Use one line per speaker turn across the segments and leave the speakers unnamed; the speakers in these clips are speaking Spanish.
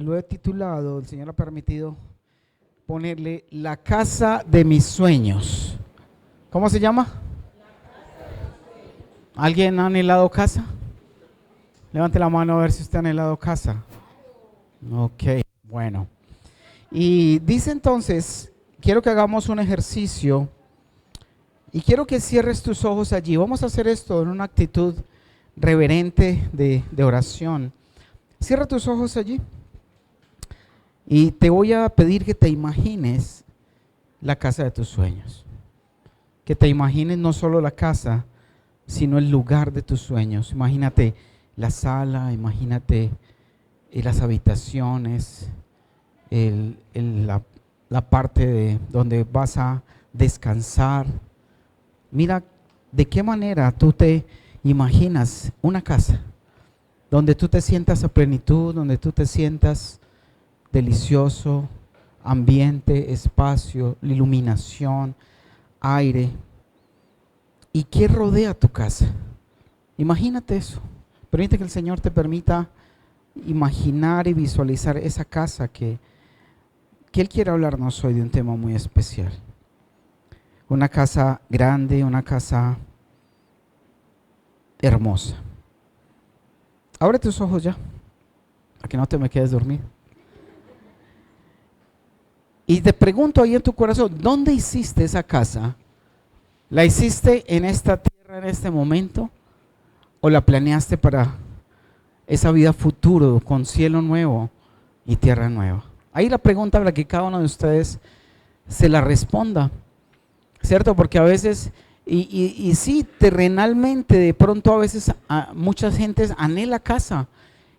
lo he titulado, el Señor ha permitido ponerle La casa de mis sueños. ¿Cómo se llama? ¿Alguien ha anhelado casa? Levante la mano a ver si usted ha anhelado casa. Ok, bueno. Y dice entonces, quiero que hagamos un ejercicio y quiero que cierres tus ojos allí. Vamos a hacer esto en una actitud reverente de oración. Cierra tus ojos allí y te voy a pedir que te imagines la casa de tus sueños. Que te imagines no solo la casa, sino el lugar de tus sueños. Imagínate la sala, imagínate las habitaciones, la parte de donde vas a descansar. Mira de qué manera tú te imaginas una casa donde tú te sientas a plenitud, donde tú te sientas delicioso, ambiente, espacio, iluminación, aire. ¿Y qué rodea tu casa? Imagínate eso. Permite que el Señor te permita imaginar y visualizar esa casa que Él quiere hablarnos hoy de un tema muy especial. Una casa grande, una casa hermosa. Abre tus ojos ya, para que no te me quedes dormido. Y te pregunto ahí en tu corazón, ¿dónde hiciste esa casa? ¿La hiciste en esta tierra, en este momento? ¿O la planeaste para esa vida futuro, con cielo nuevo y tierra nueva? Ahí la pregunta para que cada uno de ustedes se la responda, ¿cierto? Porque a veces, y sí, terrenalmente, de pronto a veces mucha gente anhela casa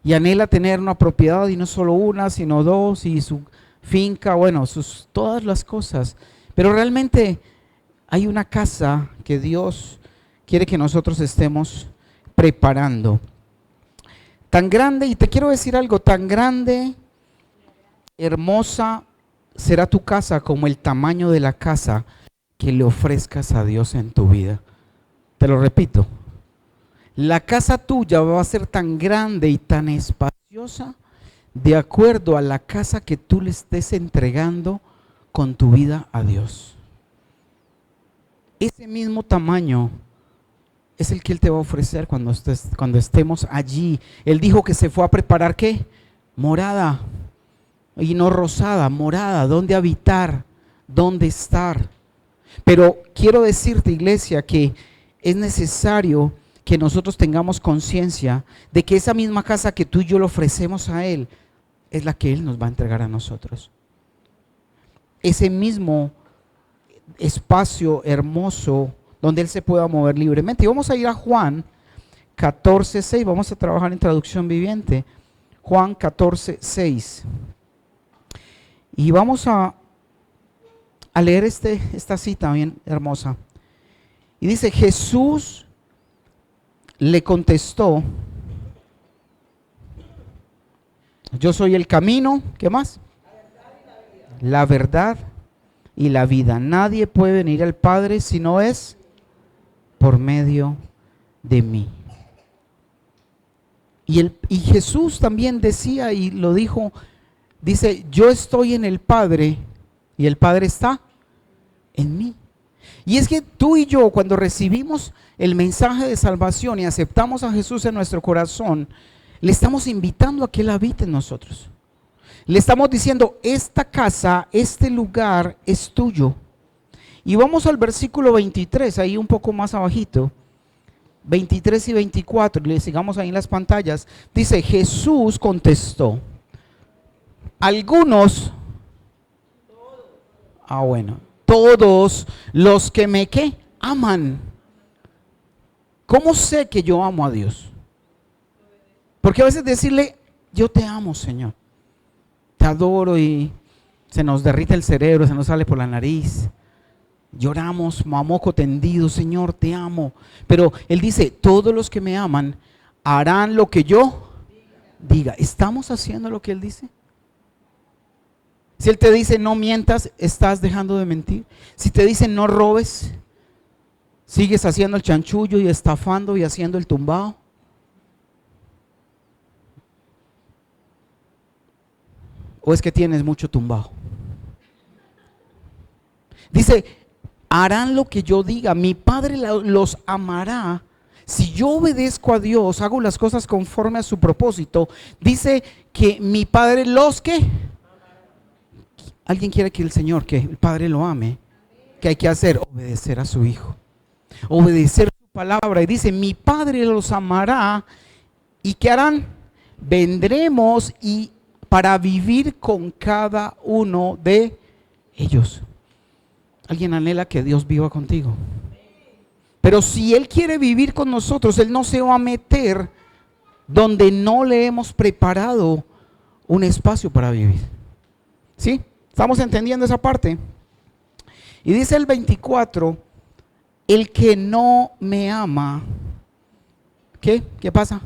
y anhela tener una propiedad, y no solo una, sino dos, y su finca, bueno, todas las cosas. Pero realmente hay una casa que Dios quiere que nosotros estemos preparando. Tan grande, y te quiero decir algo, tan grande, hermosa será tu casa como el tamaño de la casa que le ofrezcas a Dios en tu vida. Te lo repito, la casa tuya va a ser tan grande y tan espaciosa de acuerdo a la casa que tú le estés entregando con tu vida a Dios. Ese mismo tamaño es el que Él te va a ofrecer cuando estemos allí. Él dijo que se fue a preparar, ¿qué? Morada, y no rosada, morada, donde habitar, donde estar. Pero quiero decirte, iglesia, que es necesario que nosotros tengamos conciencia de que esa misma casa que tú y yo le ofrecemos a Él es la que Él nos va a entregar a nosotros. Ese mismo espacio hermoso donde Él se pueda mover libremente. Y vamos a ir a Juan 14:6, vamos a trabajar en traducción viviente. Juan 14:6. Y vamos a leer esta cita bien hermosa. Y dice, Jesús le contestó, yo soy el camino, ¿qué más? La verdad y la vida. Nadie puede venir al Padre si no es por medio de mí. Y Jesús también decía y lo dijo, dice, yo estoy en el Padre y el Padre está en mí. Y es que tú y yo, cuando recibimos el mensaje de salvación y aceptamos a Jesús en nuestro corazón, le estamos invitando a que Él habite en nosotros. Le estamos diciendo, esta casa, este lugar es tuyo. Y vamos al versículo 23, ahí un poco más abajito. 23 y 24, le sigamos ahí en las pantallas. Dice, Jesús contestó, algunos, todos los que me ¿qué? Aman. ¿Cómo sé que yo amo a Dios? Porque a veces decirle, yo te amo, Señor, te adoro, y se nos derrite el cerebro, se nos sale por la nariz. Lloramos, mamoco tendido, Señor, te amo. Pero Él dice, todos los que me aman harán lo que yo diga. ¿Estamos haciendo lo que Él dice? Si Él te dice no mientas, estás dejando de mentir. Si te dice no robes, sigues haciendo el chanchullo y estafando y haciendo el tumbao. ¿O es que tienes mucho tumbado? Dice, harán lo que yo diga, mi Padre los amará. Si yo obedezco a Dios, hago las cosas conforme a su propósito, dice que mi Padre los que... ¿Alguien quiere que el Señor, que el Padre lo ame? ¿Qué hay que hacer? Obedecer a su Hijo. Obedecer su palabra. Y dice, mi Padre los amará. ¿Y qué harán? Vendremos y para vivir con cada uno de ellos. ¿Alguien anhela que Dios viva contigo? Pero si Él quiere vivir con nosotros, Él no se va a meter donde no le hemos preparado un espacio para vivir. ¿Sí? ¿Estamos entendiendo esa parte? Y dice el 24, el que no me ama, ¿qué? ¿Qué pasa?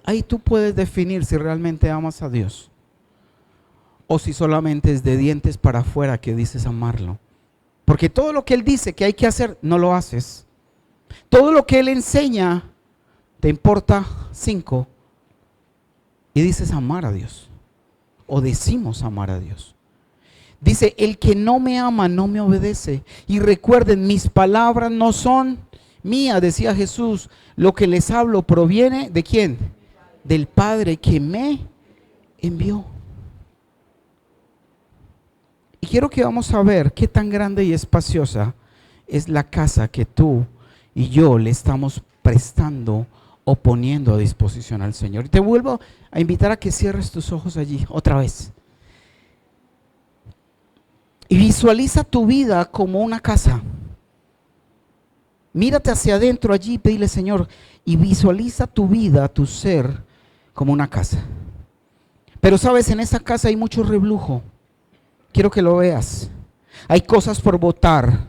Ahí tú puedes definir si realmente amas a Dios o si solamente es de dientes para afuera que dices amarlo. Porque todo lo que Él dice que hay que hacer, no lo haces. Todo lo que Él enseña, te importa 5 y dices amar a Dios. O decimos amar a Dios. Dice, el que no me ama no me obedece. Y recuerden, mis palabras no son mías, decía Jesús. Lo que les hablo proviene ¿de quién? Del Padre que me envió. Y quiero que vamos a ver qué tan grande y espaciosa es la casa que tú y yo le estamos prestando o poniendo a disposición al Señor. Y te vuelvo a invitar a que cierres tus ojos allí otra vez. Y visualiza tu vida como una casa. Mírate hacia adentro allí y pídele, Señor, y visualiza tu vida, tu ser, como una casa. Pero sabes, en esa casa hay mucho reblujo. Quiero que lo veas. Hay cosas por botar,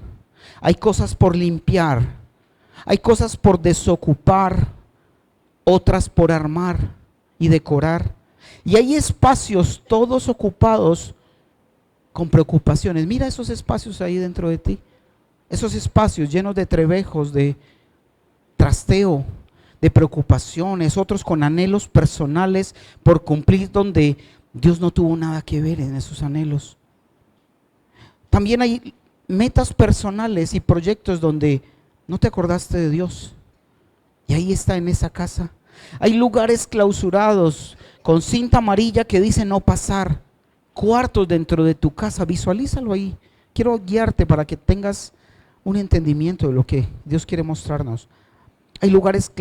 hay cosas por limpiar, hay cosas por desocupar, otras por armar y decorar. Y hay espacios todos ocupados con preocupaciones. Mira esos espacios ahí dentro de ti. Esos espacios llenos de trebejos, de trasteo, de preocupaciones, otros con anhelos personales por cumplir donde Dios no tuvo nada que ver en esos anhelos. También hay metas personales y proyectos donde no te acordaste de Dios. Y ahí está en esa casa. Hay lugares clausurados con cinta amarilla que dice no pasar. Cuartos dentro de tu casa, visualízalo ahí. Quiero guiarte para que tengas un entendimiento de lo que Dios quiere mostrarnos. Hay lugares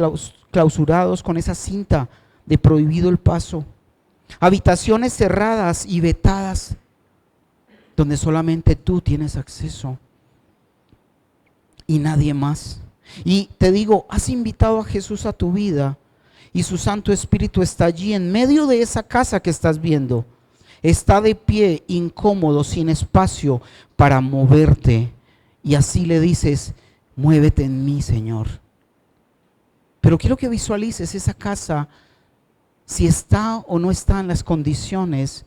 clausurados con esa cinta de prohibido el paso. Habitaciones cerradas y vetadas, donde solamente tú tienes acceso y nadie más. Y te digo, has invitado a Jesús a tu vida y su Santo Espíritu está allí en medio de esa casa que estás viendo. Está de pie, incómodo, sin espacio para moverte. Y así le dices, muévete en mí, Señor. Pero quiero que visualices esa casa, si está o no está en las condiciones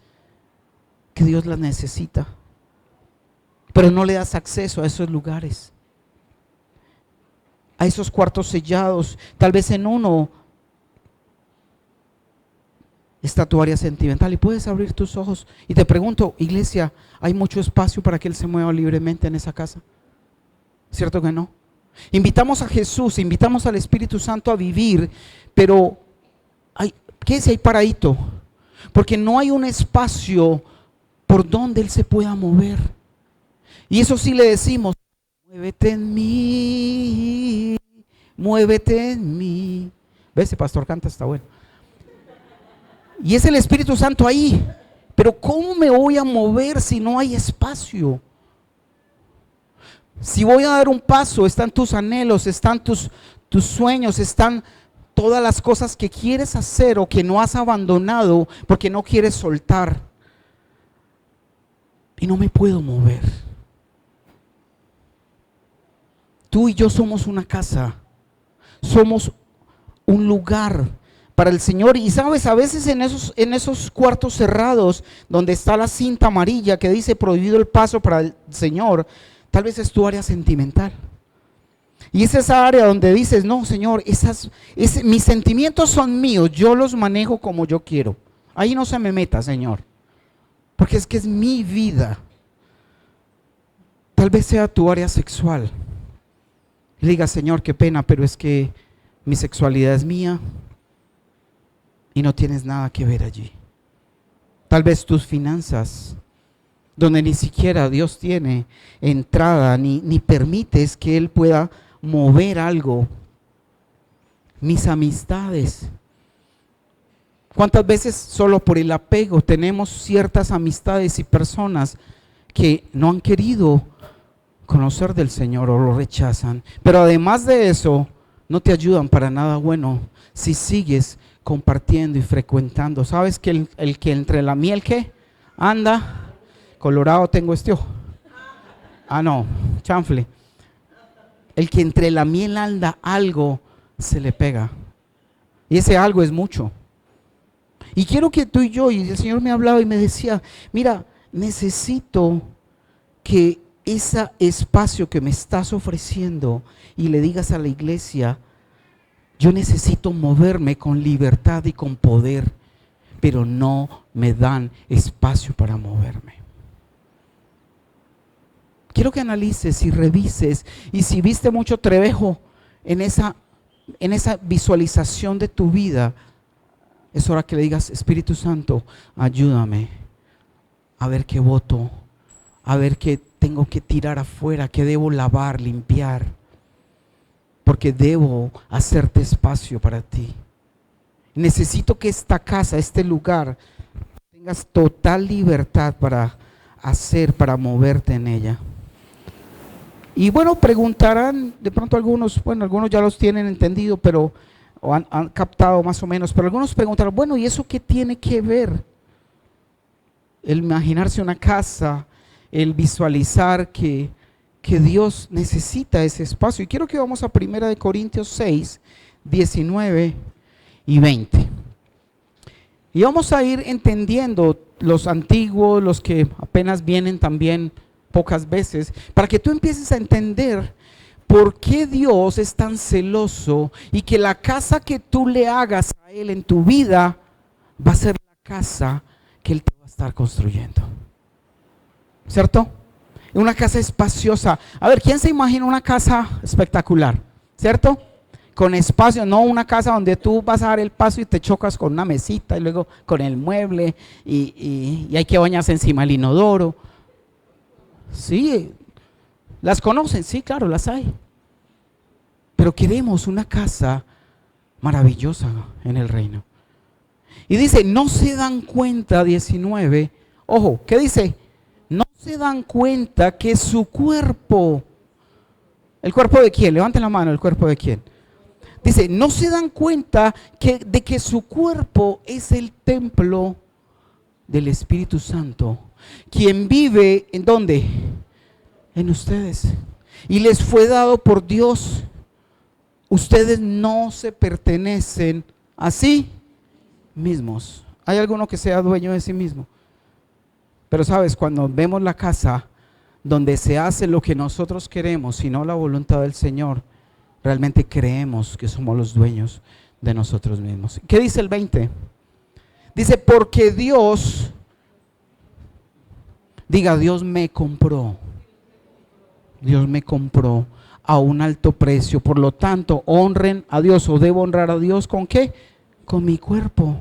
que Dios las necesita. Pero no le das acceso a esos lugares, a esos cuartos sellados. Tal vez en uno está tu área sentimental y puedes abrir tus ojos. Y te pregunto, iglesia, ¿hay mucho espacio para que Él se mueva libremente en esa casa? ¿Cierto que no? Invitamos a Jesús, invitamos al Espíritu Santo a vivir, pero ¿qué si hay paradito? Porque no hay un espacio por donde Él se pueda mover. Y eso sí le decimos, muévete en mí, muévete en mí. ¿Ves? Ese pastor canta, está bueno. Y es el Espíritu Santo ahí. Pero ¿cómo me voy a mover si no hay espacio? Si voy a dar un paso, están tus anhelos, están tus sueños, están todas las cosas que quieres hacer o que no has abandonado porque no quieres soltar. Y no me puedo mover. Tú y yo somos una casa, somos un lugar para el Señor. Y sabes, a veces en esos cuartos cerrados donde está la cinta amarilla que dice prohibido el paso para el Señor, tal vez es tu área sentimental. Y es esa área donde dices, no, Señor, mis sentimientos son míos, yo los manejo como yo quiero. Ahí no se me meta, Señor. porque es que es mi vida. Tal vez sea tu área sexual. Y le diga, Señor, qué pena, pero es que mi sexualidad es mía y no tienes nada que ver allí. Tal vez tus finanzas, donde ni siquiera Dios tiene entrada, ni permites que Él pueda mover algo. Mis amistades. ¿Cuántas veces solo por el apego tenemos ciertas amistades y personas que no han querido conocer del Señor o lo rechazan? Pero además de eso, no te ayudan para nada bueno si sigues compartiendo y frecuentando. ¿Sabes que el que entre la miel que anda, colorado tengo este ojo? Ah, no, chanfle. El que entre la miel anda, algo se le pega. Y ese algo es mucho. Y quiero que tú y yo, y el Señor me hablaba y me decía, mira, necesito que ese espacio que me estás ofreciendo y le digas a la iglesia, yo necesito moverme con libertad y con poder, pero no me dan espacio para moverme. Quiero que analices y revises, y si viste mucho trebejo en esa visualización de tu vida, es hora que le digas, Espíritu Santo, ayúdame a ver qué voto, a ver qué tengo que tirar afuera, qué debo lavar, limpiar, porque debo hacerte espacio para ti. Necesito que esta casa, este lugar, tengas total libertad para hacer, para moverte en ella. Y bueno, preguntarán de pronto algunos, bueno, algunos ya los tienen entendido, pero o han captado más o menos, pero algunos preguntarán, bueno, ¿y eso qué tiene que ver? El imaginarse una casa, el visualizar que Dios necesita ese espacio. Y quiero que vamos a 1 Corintios 6, 19 y 20. Y vamos a ir entendiendo los antiguos, los que apenas vienen también pocas veces, para que tú empieces a entender por qué Dios es tan celoso y que la casa que tú le hagas a Él en tu vida va a ser la casa que Él te va a estar construyendo. ¿Cierto? Una casa espaciosa. A ver, ¿quién se imagina una casa espectacular? ¿Cierto? Con espacio, no una casa donde tú vas a dar el paso y te chocas con una mesita y luego con el mueble y hay que bañarse encima del inodoro. Sí, ¿las conocen? Sí, claro, las hay. Pero queremos una casa maravillosa en el reino. Y dice, no se dan cuenta, 19, ojo, ¿qué dice? No se dan cuenta que su cuerpo, ¿el cuerpo de quién? Levanten la mano, ¿el cuerpo de quién? Dice, no se dan cuenta de que su cuerpo es el templo del Espíritu Santo, quien vive, ¿en dónde? En ustedes. Y les fue dado por Dios. Ustedes no se pertenecen a sí mismos. ¿Hay alguno que sea dueño de sí mismo? Pero sabes, cuando vemos la casa donde se hace lo que nosotros queremos y no la voluntad del Señor, realmente creemos que somos los dueños de nosotros mismos. ¿Qué dice el 20? Dice, porque Dios, diga, Dios me compró. Dios me compró a un alto precio. Por lo tanto, honren a Dios, o debo honrar a Dios, ¿con qué? Con mi cuerpo.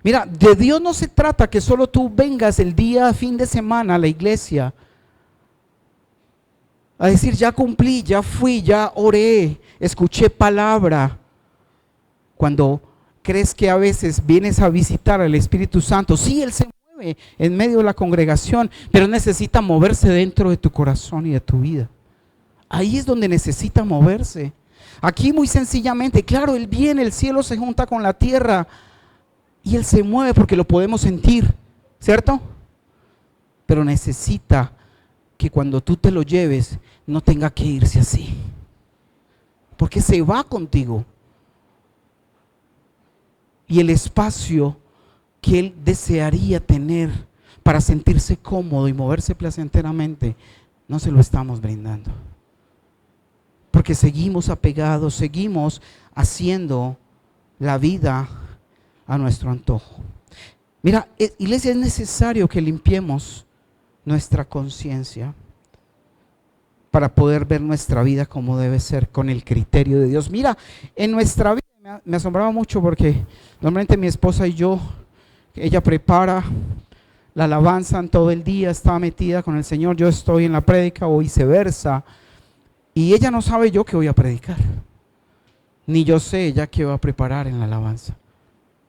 Mira, de Dios no se trata que solo tú vengas el día, fin de semana a la iglesia a decir, ya cumplí, ya fui, ya oré, escuché palabra. Cuando crees que a veces vienes a visitar al Espíritu Santo, sí, Él se mueve en medio de la congregación, pero necesita moverse dentro de tu corazón y de tu vida. Ahí es donde necesita moverse. Aquí muy sencillamente, claro, Él viene, el cielo se junta con la tierra y Él se mueve porque lo podemos sentir, ¿cierto? Pero necesita que cuando tú te lo lleves no tenga que irse así, porque se va contigo. Y el espacio que Él desearía tener para sentirse cómodo y moverse placenteramente, no se lo estamos brindando. Porque seguimos apegados, seguimos haciendo la vida a nuestro antojo. Mira, iglesia, es necesario que limpiemos nuestra conciencia para poder ver nuestra vida como debe ser, con el criterio de Dios. Mira, en nuestra vida me asombraba mucho porque normalmente mi esposa y yo, ella prepara la alabanza en todo el día, está metida con el Señor, yo estoy en la prédica o viceversa, y ella no sabe yo qué voy a predicar, ni yo sé ella qué va a preparar en la alabanza.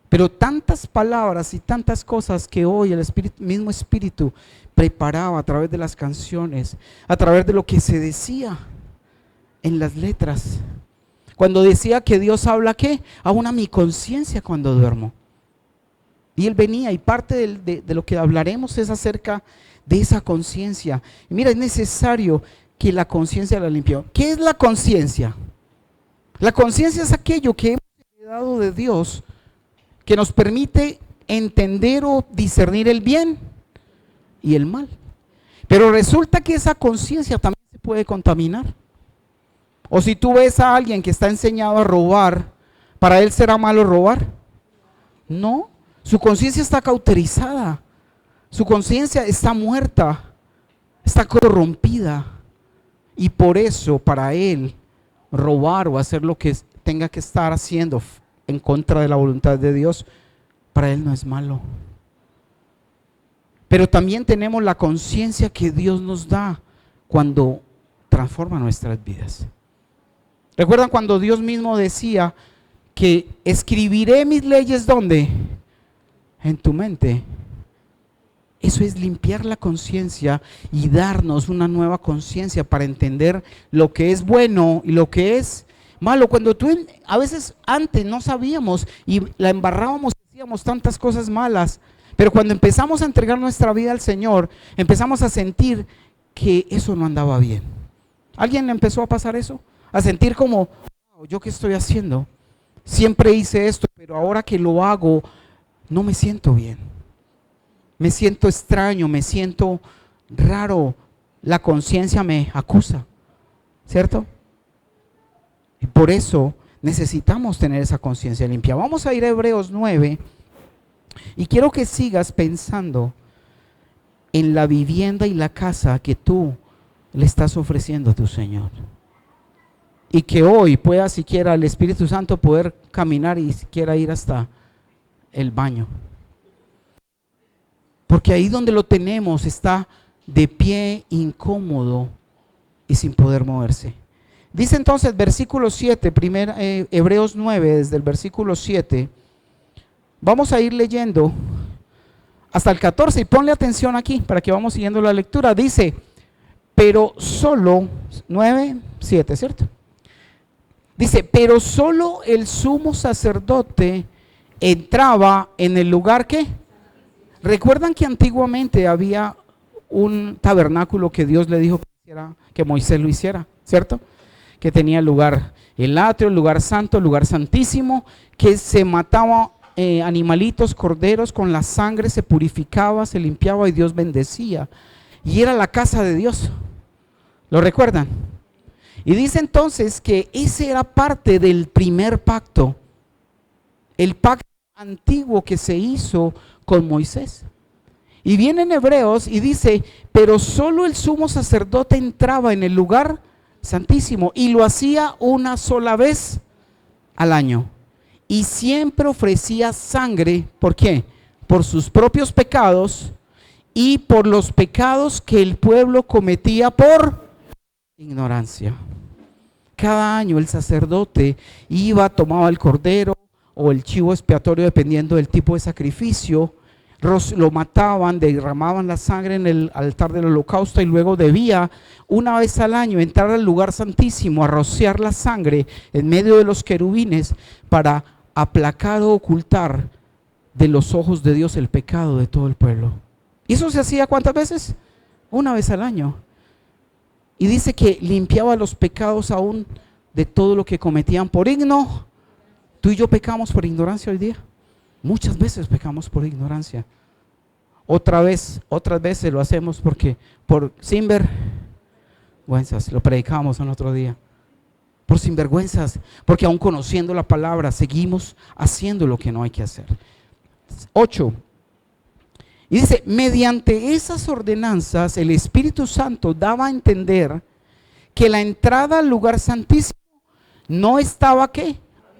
Pero tantas palabras y tantas cosas que hoy el mismo Espíritu preparaba a través de las canciones, a través de lo que se decía en las letras. Cuando decía que Dios habla, ¿qué? Aún a mi conciencia cuando duermo. Y Él venía, y parte de lo que hablaremos es acerca de esa conciencia. Y mira, es necesario que la conciencia la limpie. ¿Qué es la conciencia? La conciencia es aquello que hemos heredado de Dios, que nos permite entender o discernir el bien y el mal. Pero resulta que esa conciencia también se puede contaminar. O si tú ves a alguien que está enseñado a robar, ¿para él será malo robar? No, su conciencia está cauterizada, su conciencia está muerta, está corrompida, y por eso para él robar o hacer lo que tenga que estar haciendo en contra de la voluntad de Dios, para él no es malo. Pero también tenemos la conciencia que Dios nos da cuando transforma nuestras vidas. ¿Recuerdan cuando Dios mismo decía que escribiré mis leyes ¿dónde? En tu mente. Eso es limpiar la conciencia y darnos una nueva conciencia para entender lo que es bueno y lo que es malo. Cuando a veces antes no sabíamos y la embarrábamos, hacíamos tantas cosas malas, pero cuando empezamos a entregar nuestra vida al Señor, empezamos a sentir que eso no andaba bien. ¿Alguien le empezó a pasar eso? A sentir como, wow, ¿yo qué estoy haciendo? Siempre hice esto, pero ahora que lo hago, no me siento bien. Me siento extraño, me siento raro. La conciencia me acusa, ¿cierto? Y por eso necesitamos tener esa conciencia limpia. Vamos a ir a Hebreos 9 y quiero que sigas pensando en la vivienda y la casa que tú le estás ofreciendo a tu Señor. Y que hoy pueda siquiera el Espíritu Santo poder caminar y siquiera ir hasta el baño. Porque ahí donde lo tenemos está de pie, incómodo y sin poder moverse. Dice entonces versículo 7, Hebreos 9, desde el versículo 7. Vamos a ir leyendo hasta el 14 y ponle atención aquí para que vamos siguiendo la lectura. Dice, pero solo, 9, 7, ¿cierto? Dice, pero solo el sumo sacerdote entraba en el lugar ¿qué? ¿Recuerdan que antiguamente había un tabernáculo que Dios le dijo que Moisés lo hiciera, ¿cierto? Que tenía el lugar, el atrio, el lugar santo, el lugar santísimo, que se mataba animalitos, corderos, con la sangre se purificaba, se limpiaba y Dios bendecía. Y era la casa de Dios. ¿Lo recuerdan? Y dice entonces que ese era parte del primer pacto, el pacto antiguo que se hizo con Moisés. Y viene en Hebreos y dice, pero solo el sumo sacerdote entraba en el lugar santísimo y lo hacía una sola vez al año. Y siempre ofrecía sangre, ¿por qué? Por sus propios pecados y por los pecados que el pueblo cometía por ignorancia. Cada año el sacerdote iba, tomaba el cordero o el chivo expiatorio, dependiendo del tipo de sacrificio, lo mataban, derramaban la sangre en el altar del holocausto y luego debía una vez al año entrar al lugar santísimo a rociar la sangre en medio de los querubines para aplacar o ocultar de los ojos de Dios el pecado de todo el pueblo. ¿Y eso se hacía cuántas veces? Una vez al año. Y dice que limpiaba los pecados aún de todo lo que cometían por ignorancia. Tú y yo pecamos por ignorancia hoy día. Muchas veces pecamos por ignorancia. Otras veces lo hacemos porque por sinvergüenzas. Lo predicamos en otro día. Por sinvergüenzas, porque aún conociendo la palabra seguimos haciendo lo que no hay que hacer. 8. Y dice, mediante esas ordenanzas el Espíritu Santo daba a entender que la entrada al lugar santísimo no estaba ¿qué?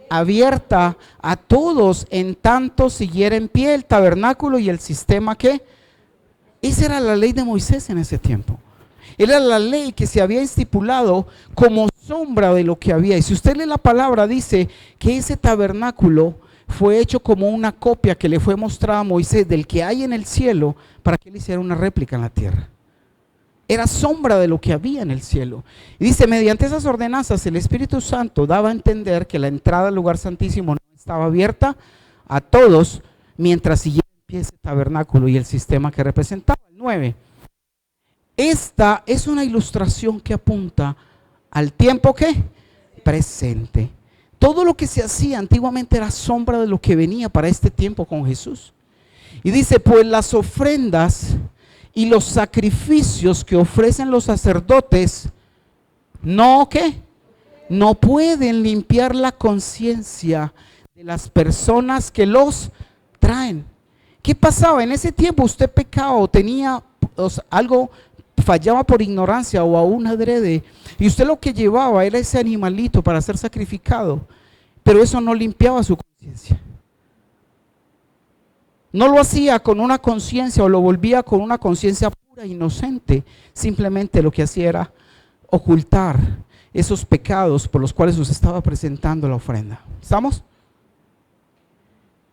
Abierta a todos en tanto siguiera en pie el tabernáculo y el sistema que esa era la ley de Moisés en ese tiempo. Era la ley que se había estipulado como sombra de lo que había. Y si usted lee la palabra, dice que ese tabernáculo fue hecho como una copia que le fue mostrada a Moisés del que hay en el cielo para que él hiciera una réplica en la tierra. Era sombra de lo que había en el cielo. Y dice, mediante esas ordenanzas el Espíritu Santo daba a entender que la entrada al lugar santísimo no estaba abierta a todos mientras siguiera en pie ese tabernáculo y el sistema que representaba. El 9. Esta es una ilustración que apunta al tiempo ¿qué? Presente. Todo lo que se hacía antiguamente era sombra de lo que venía para este tiempo con Jesús. Y dice, pues las ofrendas y los sacrificios que ofrecen los sacerdotes, no ¿qué? No pueden limpiar la conciencia de las personas que los traen. ¿Qué pasaba? En ese tiempo usted pecaba o tenía algo, fallaba por ignorancia o aún adrede, y usted lo que llevaba era ese animalito para ser sacrificado, pero eso no limpiaba su conciencia. No lo hacía con una conciencia o lo volvía con una conciencia pura, inocente. Simplemente lo que hacía era ocultar esos pecados por los cuales usted estaba presentando la ofrenda. ¿Estamos?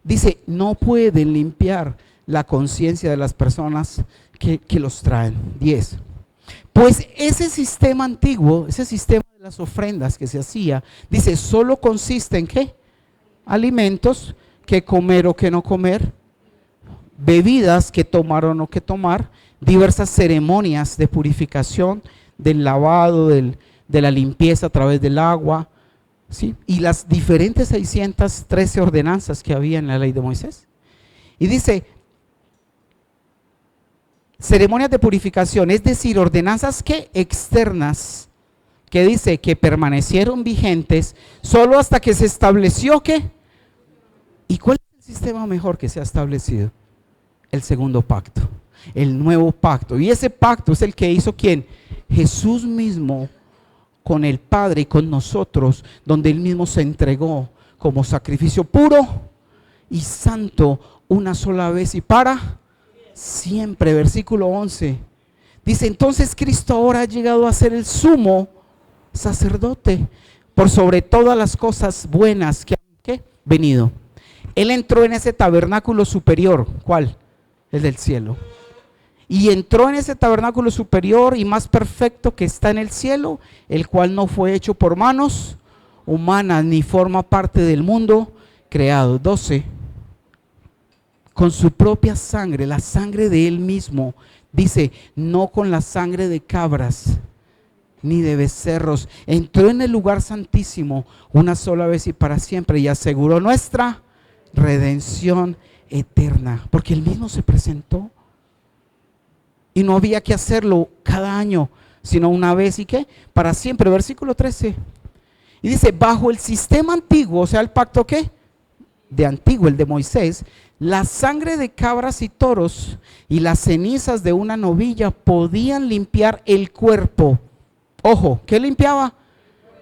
Dice, no pueden limpiar la conciencia de las personas que los traen. 10. Pues ese sistema antiguo, ese sistema de las ofrendas que se hacía, dice, solo consiste en ¿qué? Alimentos, que comer o que no comer, bebidas que tomar o no que tomar, diversas ceremonias de purificación, del lavado, de la limpieza a través del agua, ¿sí? Y las diferentes 613 ordenanzas que había en la ley de Moisés. Y dice, ceremonias de purificación, es decir, ordenanzas que externas, que dice que permanecieron vigentes solo hasta que se estableció ¿qué? ¿Y cuál es el sistema mejor que se ha establecido? El segundo pacto, el nuevo pacto. Y ese pacto es el que hizo ¿quién? Jesús mismo con el Padre y con nosotros, donde Él mismo se entregó como sacrificio puro y santo una sola vez y para siempre. Versículo 11 dice, entonces Cristo ahora ha llegado a ser el sumo sacerdote por sobre todas las cosas buenas que han venido. Él entró en ese tabernáculo superior. ¿Cuál? El del cielo. Y entró en ese tabernáculo superior y más perfecto que está en el cielo, el cual no fue hecho por manos humanas ni forma parte del mundo creado. 12. Con su propia sangre, la sangre de Él mismo, dice, no con la sangre de cabras ni de becerros, entró en el lugar santísimo una sola vez y para siempre y aseguró nuestra redención eterna, porque Él mismo se presentó y no había que hacerlo cada año, sino una vez y ¿qué? Para siempre. Versículo 13. Y dice, bajo el sistema antiguo, o sea, el pacto ¿qué? De antiguo, el de Moisés, la sangre de cabras y toros y las cenizas de una novilla podían limpiar el cuerpo. Ojo, ¿qué limpiaba?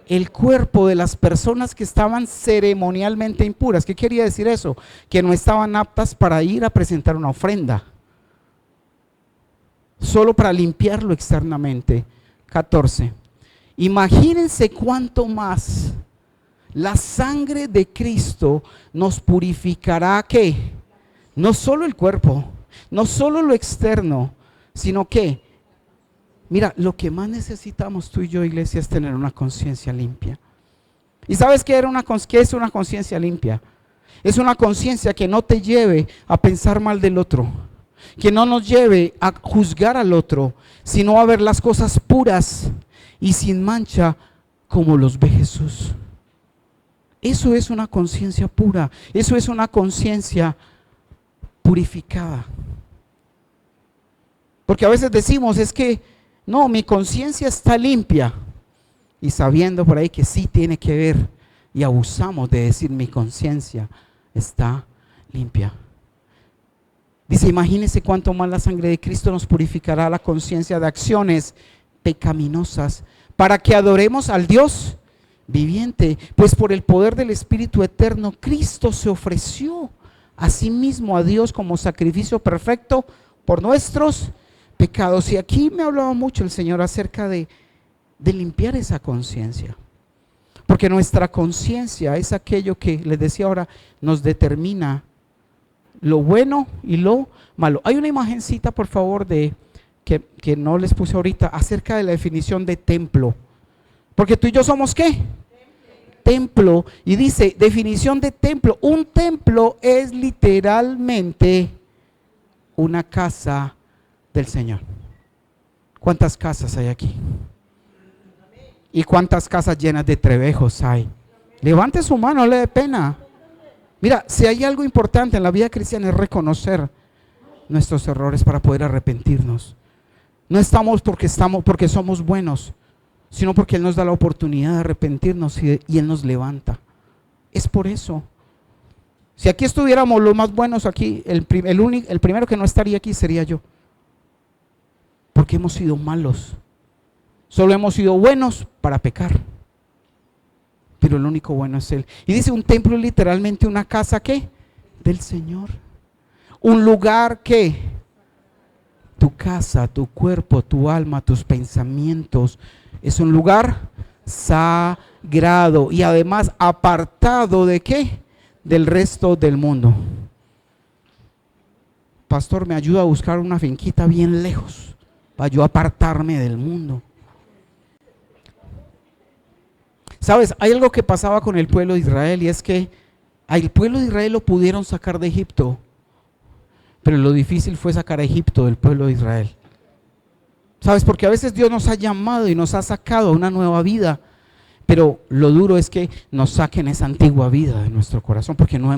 El cuerpo de las personas que estaban ceremonialmente impuras. ¿Qué quería decir eso? Que no estaban aptas para ir a presentar una ofrenda, solo para limpiarlo externamente. 14. Imagínense cuánto más la sangre de Cristo nos purificará, ¿qué? No solo el cuerpo, no solo lo externo, sino que, mira, lo que más necesitamos tú y yo, iglesia, es tener una conciencia limpia. ¿Y sabes qué es una conciencia limpia? Es una conciencia que no te lleve a pensar mal del otro, que no nos lleve a juzgar al otro, sino a ver las cosas puras y sin mancha como los ve Jesús. Eso es una conciencia pura, eso es una conciencia purificada. Porque a veces decimos, es que no, mi conciencia está limpia, y sabiendo por ahí que sí tiene que ver, y abusamos de decir mi conciencia está limpia. Dice, imagínense cuánto más la sangre de Cristo nos purificará la conciencia de acciones pecaminosas para que adoremos al Dios viviente. Pues por el poder del Espíritu eterno, Cristo se ofreció a sí mismo a Dios como sacrificio perfecto por nuestros pecados. Y aquí me hablaba mucho el Señor acerca de limpiar esa conciencia. Porque nuestra conciencia es aquello que, les decía ahora, nos determina lo bueno y lo malo. Hay una imagencita, por favor, que no les puse ahorita, acerca de la definición de templo. Porque tú y yo somos ¿qué? Templo. Y dice, definición de templo. Un templo es literalmente una casa del Señor. ¿Cuántas casas hay aquí? ¿Y cuántas casas llenas de trebejos hay? Levante su mano, no le dé pena. Mira, si hay algo importante en la vida cristiana es reconocer nuestros errores para poder arrepentirnos. No estamos porque somos buenos, sino porque Él nos da la oportunidad de arrepentirnos y Él nos levanta. Es por eso. Si aquí estuviéramos los más buenos aquí, el primero que no estaría aquí sería yo. Porque hemos sido malos. Solo hemos sido buenos para pecar. Pero el único bueno es Él. Y dice, un templo es literalmente una casa ¿qué? Del Señor. Un lugar ¿qué? Tu casa, tu cuerpo, tu alma, tus pensamientos. Es un lugar sagrado y además apartado ¿de qué? Del resto del mundo. Pastor, me ayuda a buscar una finquita bien lejos para yo apartarme del mundo. ¿Sabes? Hay algo que pasaba con el pueblo de Israel y es que al pueblo de Israel lo pudieron sacar de Egipto, pero lo difícil fue sacar a Egipto del pueblo de Israel. ¿Sabes? Porque a veces Dios nos ha llamado y nos ha sacado a una nueva vida, pero lo duro es que nos saquen esa antigua vida de nuestro corazón porque no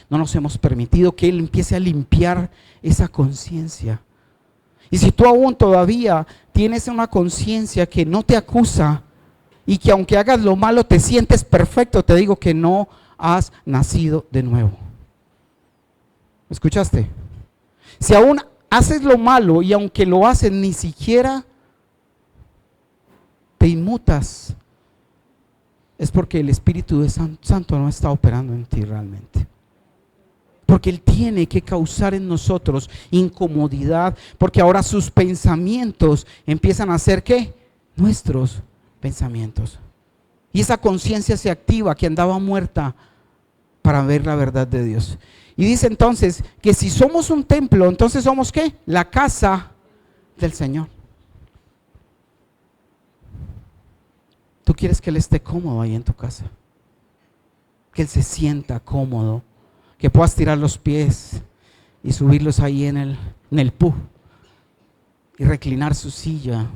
nos hemos permitido que Él empiece a limpiar esa conciencia. Y si tú aún todavía tienes una conciencia que no te acusa y que aunque hagas lo malo te sientes perfecto, te digo que no has nacido de nuevo. ¿Me escuchaste? Si aún haces lo malo y aunque lo haces ni siquiera te inmutas, es porque el Espíritu de Santo no está operando en ti realmente. Porque Él tiene que causar en nosotros incomodidad, porque ahora sus pensamientos empiezan a ser ¿qué? Nuestros pensamientos. Y esa conciencia se activa que andaba muerta para ver la verdad de Dios. Y dice entonces que si somos un templo, entonces somos ¿qué? La casa del Señor. Tú quieres que Él esté cómodo ahí en tu casa, que Él se sienta cómodo, que puedas tirar los pies y subirlos ahí en el pub y reclinar su silla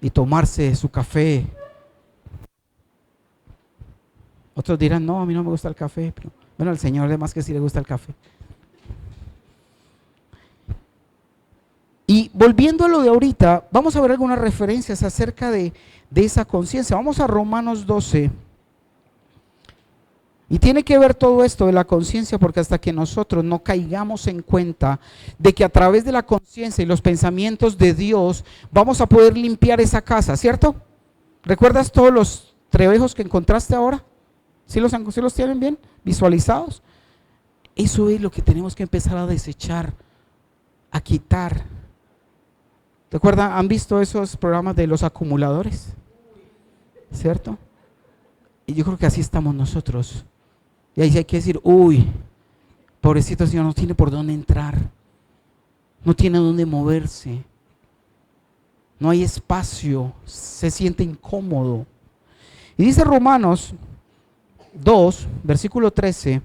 y tomarse su café. Otros dirán, no, a mí no me gusta el café, pero bueno, al Señor además que sí le gusta el café. Y volviendo a lo de ahorita, vamos a ver algunas referencias acerca de esa conciencia. Vamos a Romanos 12. Y tiene que ver todo esto de la conciencia, porque hasta que nosotros no caigamos en cuenta de que a través de la conciencia y los pensamientos de Dios vamos a poder limpiar esa casa, ¿cierto? ¿Recuerdas todos los trebejos que encontraste ahora? ¿Sí los tienen bien visualizados? Eso es lo que tenemos que empezar a desechar, a quitar. ¿Te acuerdas? ¿Han visto esos programas de los acumuladores? ¿Cierto? Y yo creo que así estamos nosotros. Y ahí hay que decir, uy, pobrecito Señor, no tiene por dónde entrar, no tiene dónde moverse, no hay espacio, se siente incómodo. Y dice Romanos 2, versículo 13,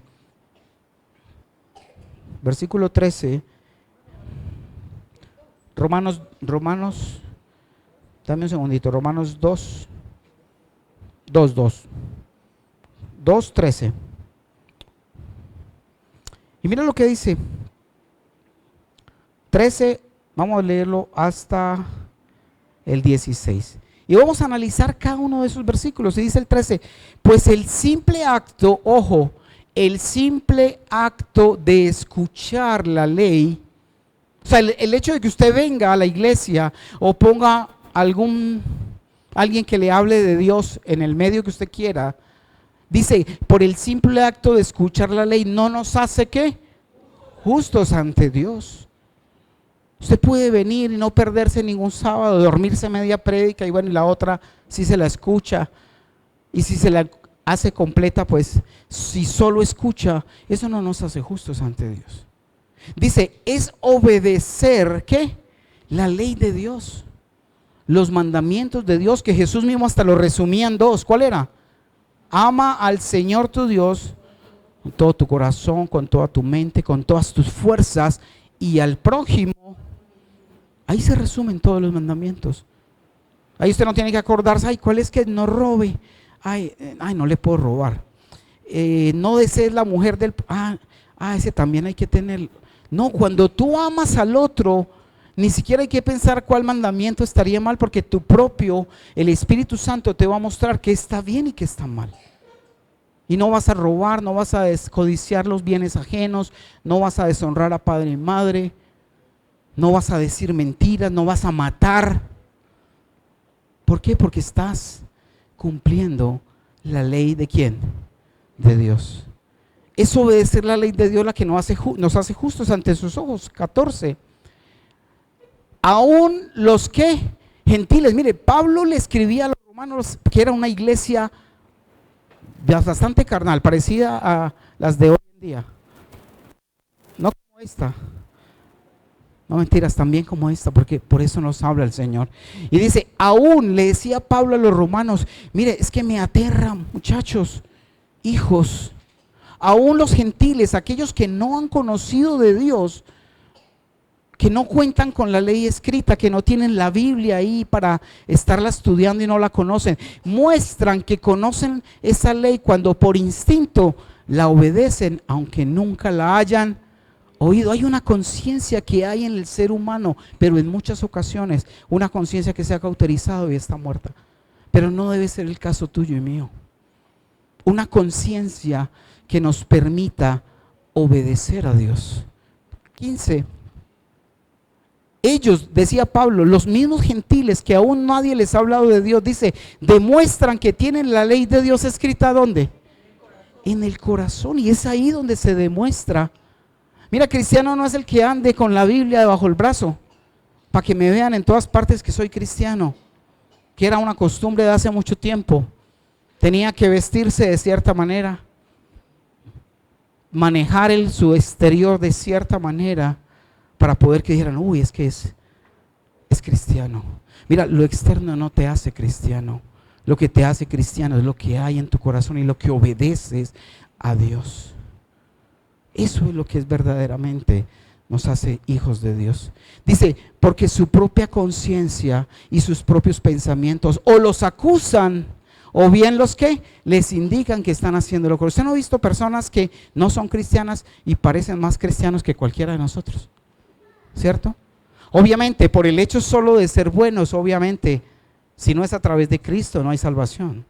Romanos, dame un segundito, Romanos 2:13. Y mira lo que dice 13, vamos a leerlo hasta el 16. Y vamos a analizar cada uno de esos versículos. Y dice el 13, pues el simple acto, ojo, el simple acto de escuchar la ley, o sea, el hecho de que usted venga a la iglesia o ponga alguien que le hable de Dios en el medio que usted quiera, dice, por el simple acto de escuchar la ley no nos hace ¿qué? Justos ante Dios. Usted puede venir y no perderse ningún sábado, dormirse media prédica y bueno, y la otra si se la escucha, y si se la hace completa, pues si solo escucha, eso no nos hace justos ante Dios. Dice, es obedecer ¿qué? La ley de Dios, los mandamientos de Dios, que Jesús mismo hasta lo resumía en dos. ¿Cuál era? Ama al Señor tu Dios con todo tu corazón, con toda tu mente, con todas tus fuerzas, y al prójimo. Ahí se resumen todos los mandamientos. Ahí usted no tiene que acordarse, ay, ¿cuál es que no robe? Ay, no le puedo robar. No desees la mujer del... ese también hay que tener. No, cuando tú amas al otro, ni siquiera hay que pensar cuál mandamiento estaría mal, porque el Espíritu Santo te va a mostrar qué está bien y qué está mal. Y no vas a robar, no vas a descodiciar los bienes ajenos, no vas a deshonrar a padre y madre, no vas a decir mentiras, no vas a matar. ¿Por qué? Porque estás cumpliendo la ley de ¿quién? De Dios. Es obedecer la ley de Dios la que nos hace justos ante sus ojos. 14. Aún los que gentiles, mire, Pablo le escribía a los romanos que era una iglesia bastante carnal, parecida a las de hoy en día. No como esta. No mentiras, también como esta, porque por eso nos habla el Señor. Y dice, aún le decía Pablo a los romanos, mire, es que me aterra, muchachos, hijos, aún los gentiles, aquellos que no han conocido de Dios, que no cuentan con la ley escrita, que no tienen la Biblia ahí para estarla estudiando y no la conocen, muestran que conocen esa ley cuando por instinto la obedecen, aunque nunca la hayan oído. Hay una conciencia que hay en el ser humano, pero en muchas ocasiones una conciencia que se ha cauterizado y está muerta. Pero no debe ser el caso tuyo y mío. Una conciencia que nos permita obedecer a Dios. 15. Ellos, decía Pablo, los mismos gentiles que aún nadie les ha hablado de Dios, dice, demuestran que tienen la ley de Dios escrita ¿dónde? En el corazón, y es ahí donde se demuestra. Mira, cristiano no es el que ande con la Biblia debajo del brazo, para que me vean en todas partes que soy cristiano, que era una costumbre de hace mucho tiempo. Tenía que vestirse de cierta manera, manejar su exterior de cierta manera, para poder que dijeran, uy, es que es cristiano. Mira, lo externo no te hace cristiano. Lo que te hace cristiano es lo que hay en tu corazón y lo que obedeces a Dios. Eso es lo que es verdaderamente nos hace hijos de Dios. Dice, porque su propia conciencia y sus propios pensamientos o los acusan, o bien los que les indican que están haciendo lo correcto. ¿Usted no ha visto personas que no son cristianas y parecen más cristianos que cualquiera de nosotros? ¿Cierto? Obviamente, por el hecho solo de ser buenos, obviamente, si no es a través de Cristo, no hay salvación.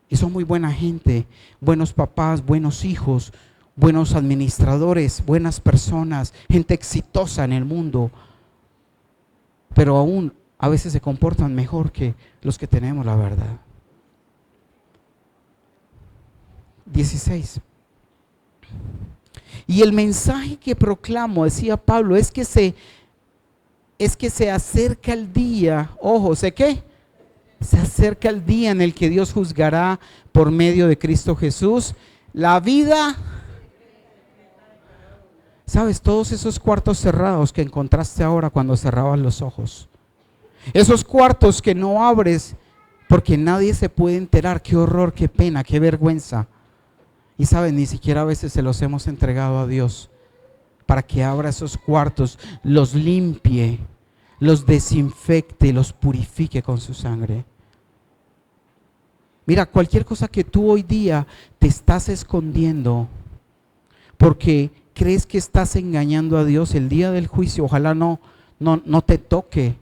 Y son muy buena gente, buenos papás, buenos hijos, buenos administradores, buenas personas, gente exitosa en el mundo, pero aún a veces se comportan mejor que los que tenemos la verdad. 16. Y el mensaje que proclamo, decía Pablo, es que se acerca el día, ojo, ¿sé qué? Se acerca el día en el que Dios juzgará por medio de Cristo Jesús la vida. ¿Sabes? Todos esos cuartos cerrados que encontraste ahora cuando cerrabas los ojos, esos cuartos que no abres porque nadie se puede enterar, qué horror, qué pena, qué vergüenza. Y saben, ni siquiera a veces se los hemos entregado a Dios para que abra esos cuartos, los limpie, los desinfecte, los purifique con su sangre. Mira, cualquier cosa que tú hoy día te estás escondiendo porque crees que estás engañando a Dios, el día del juicio, ojalá no te toque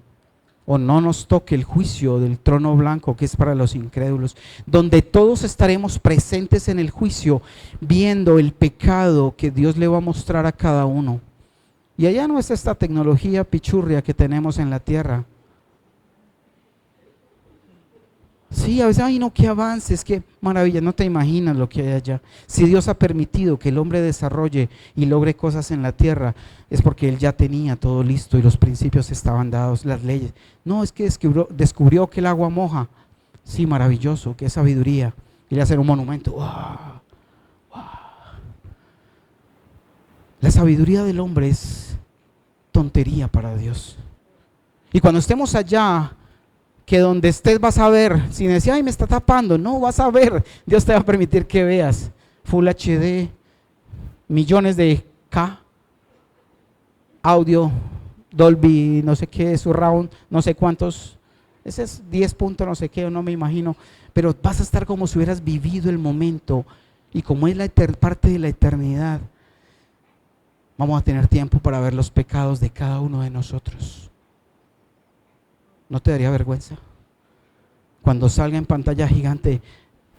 o no nos toque el juicio del trono blanco que es para los incrédulos, donde todos estaremos presentes en el juicio, viendo el pecado que Dios le va a mostrar a cada uno. Y allá no es esta tecnología pichurria que tenemos en la tierra. Sí, a veces, ay no, qué avances, qué maravilla, no te imaginas lo que hay allá. Si Dios ha permitido que el hombre desarrolle y logre cosas en la tierra, es porque Él ya tenía todo listo y los principios estaban dados, las leyes. No, es que descubrió que el agua moja. Sí, maravilloso, qué sabiduría. Y le hacen un monumento. ¡Wow! ¡Wow! La sabiduría del hombre es tontería para Dios. Y cuando estemos allá, que donde estés vas a ver, sin decir, ay, me está tapando, no, vas a ver, Dios te va a permitir que veas Full HD, millones de K, audio, Dolby, no sé qué, Surround, no sé cuántos, ese es 10 puntos, no sé qué, no me imagino, pero vas a estar como si hubieras vivido el momento, y como es parte de la eternidad, vamos a tener tiempo para ver los pecados de cada uno de nosotros. ¿No te daría vergüenza? Cuando salga en pantalla gigante,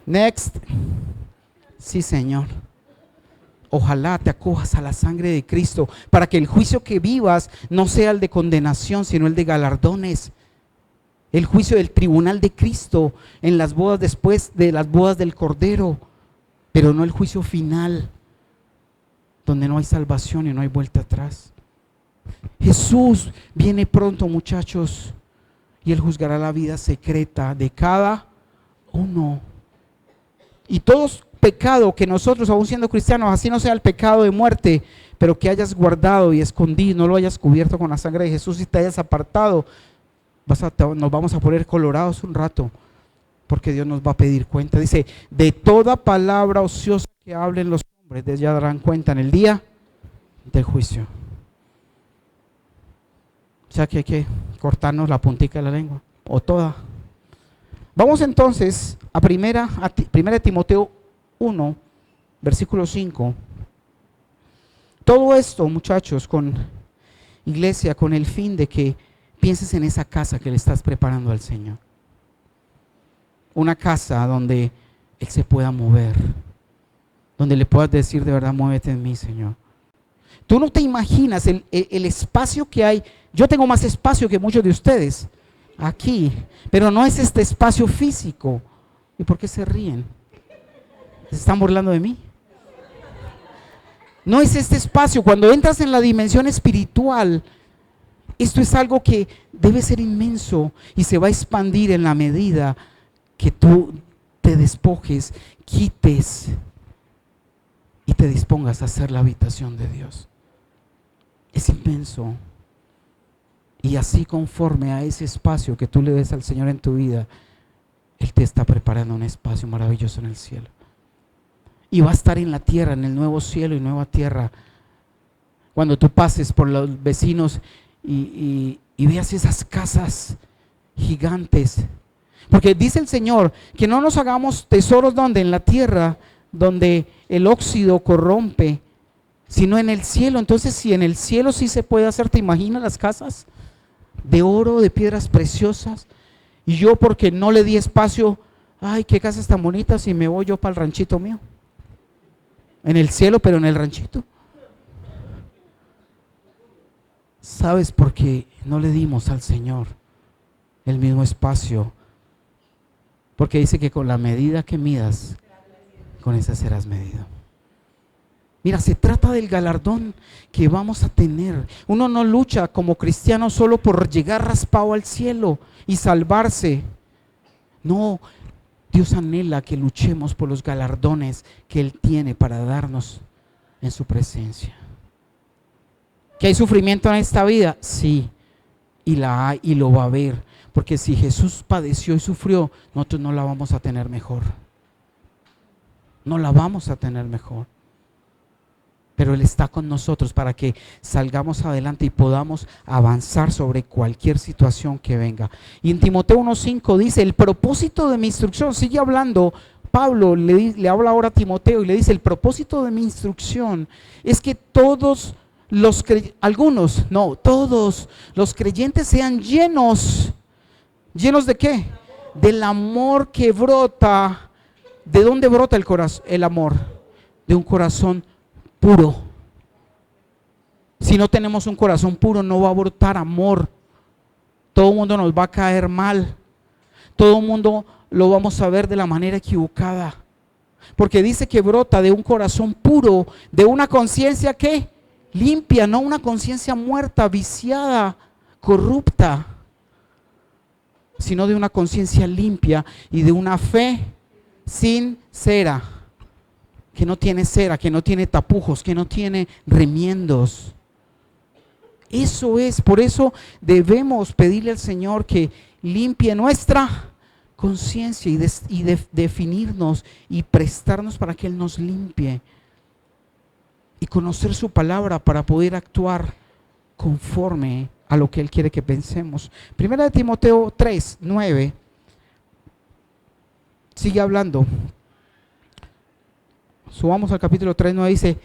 next, sí Señor, ojalá te acojas a la sangre de Cristo, para que el juicio que vivas no sea el de condenación, sino el de galardones, el juicio del tribunal de Cristo en las bodas después de las bodas del Cordero, pero no el juicio final, donde no hay salvación y no hay vuelta atrás. Jesús viene pronto, muchachos, y Él juzgará la vida secreta de cada uno. Y todo pecado que nosotros, aún siendo cristianos, así no sea el pecado de muerte, pero que hayas guardado y escondido, no lo hayas cubierto con la sangre de Jesús y te hayas apartado, nos vamos a poner colorados un rato, porque Dios nos va a pedir cuenta. Dice, de toda palabra ociosa que hablen los hombres, de ella darán cuenta en el día del juicio. O sea que hay que cortarnos la puntica de la lengua, o toda. Vamos entonces a primera Timoteo 1, versículo 5. Todo esto, muchachos, con iglesia, con el fin de que pienses en esa casa que le estás preparando al Señor. Una casa donde Él se pueda mover, donde le puedas decir de verdad, muévete en mí, Señor. Tú no te imaginas el espacio que hay. Yo tengo más espacio que muchos de ustedes aquí, pero no es este espacio físico. ¿Y por qué se ríen? ¿Se están burlando de mí? No es este espacio. Cuando entras en la dimensión espiritual, esto es algo que debe ser inmenso y se va a expandir en la medida que tú te despojes, quites y te dispongas a hacer la habitación de Dios. Es inmenso. Y así, conforme a ese espacio que tú le des al Señor en tu vida, Él te está preparando un espacio maravilloso en el cielo. Y va a estar en la tierra, en el nuevo cielo y nueva tierra. Cuando tú pases por los vecinos y veas esas casas gigantes. Porque dice el Señor que no nos hagamos tesoros donde, en la tierra, donde el óxido corrompe, sino en el cielo. Entonces, si en el cielo sí se puede hacer, ¿te imaginas las casas de oro, de piedras preciosas? Y yo, porque no le di espacio, ay, qué casas tan bonitas, y me voy yo para el ranchito mío. En el cielo, pero en el ranchito. ¿Sabes por qué no le dimos al Señor el mismo espacio? Porque dice que con la medida que midas, con esa serás medido. Mira, se trata del galardón que vamos a tener. Uno no lucha como cristiano solo por llegar raspado al cielo y salvarse. No, Dios anhela que luchemos por los galardones que Él tiene para darnos en su presencia. ¿Que hay sufrimiento en esta vida? Sí, y la hay y lo va a haber. Porque si Jesús padeció y sufrió, nosotros no la vamos a tener mejor. No la vamos a tener mejor. Pero Él está con nosotros para que salgamos adelante y podamos avanzar sobre cualquier situación que venga. Y en Timoteo 1:5 dice, el propósito de mi instrucción, sigue hablando, Pablo le habla ahora a Timoteo y le dice, el propósito de mi instrucción es que todos los creyentes sean llenos ¿Llenos de qué? Del amor que brota. ¿De dónde brota el corazón, el amor? De un corazón puro. Si no tenemos un corazón puro, no va a brotar amor. Todo el mundo nos va a caer mal. Todo el mundo lo vamos a ver de la manera equivocada. Porque dice que brota de un corazón puro, de una conciencia que limpia, no una conciencia muerta, viciada, corrupta, sino de una conciencia limpia y de una fe sincera, que no tiene cera, que no tiene tapujos, que no tiene remiendos. Eso es, por eso debemos pedirle al Señor que limpie nuestra conciencia y definirnos y prestarnos para que Él nos limpie y conocer su palabra para poder actuar conforme a lo que Él quiere que pensemos. Primera de Timoteo 3, 9 sigue hablando. Subamos al capítulo 3, 9, dice: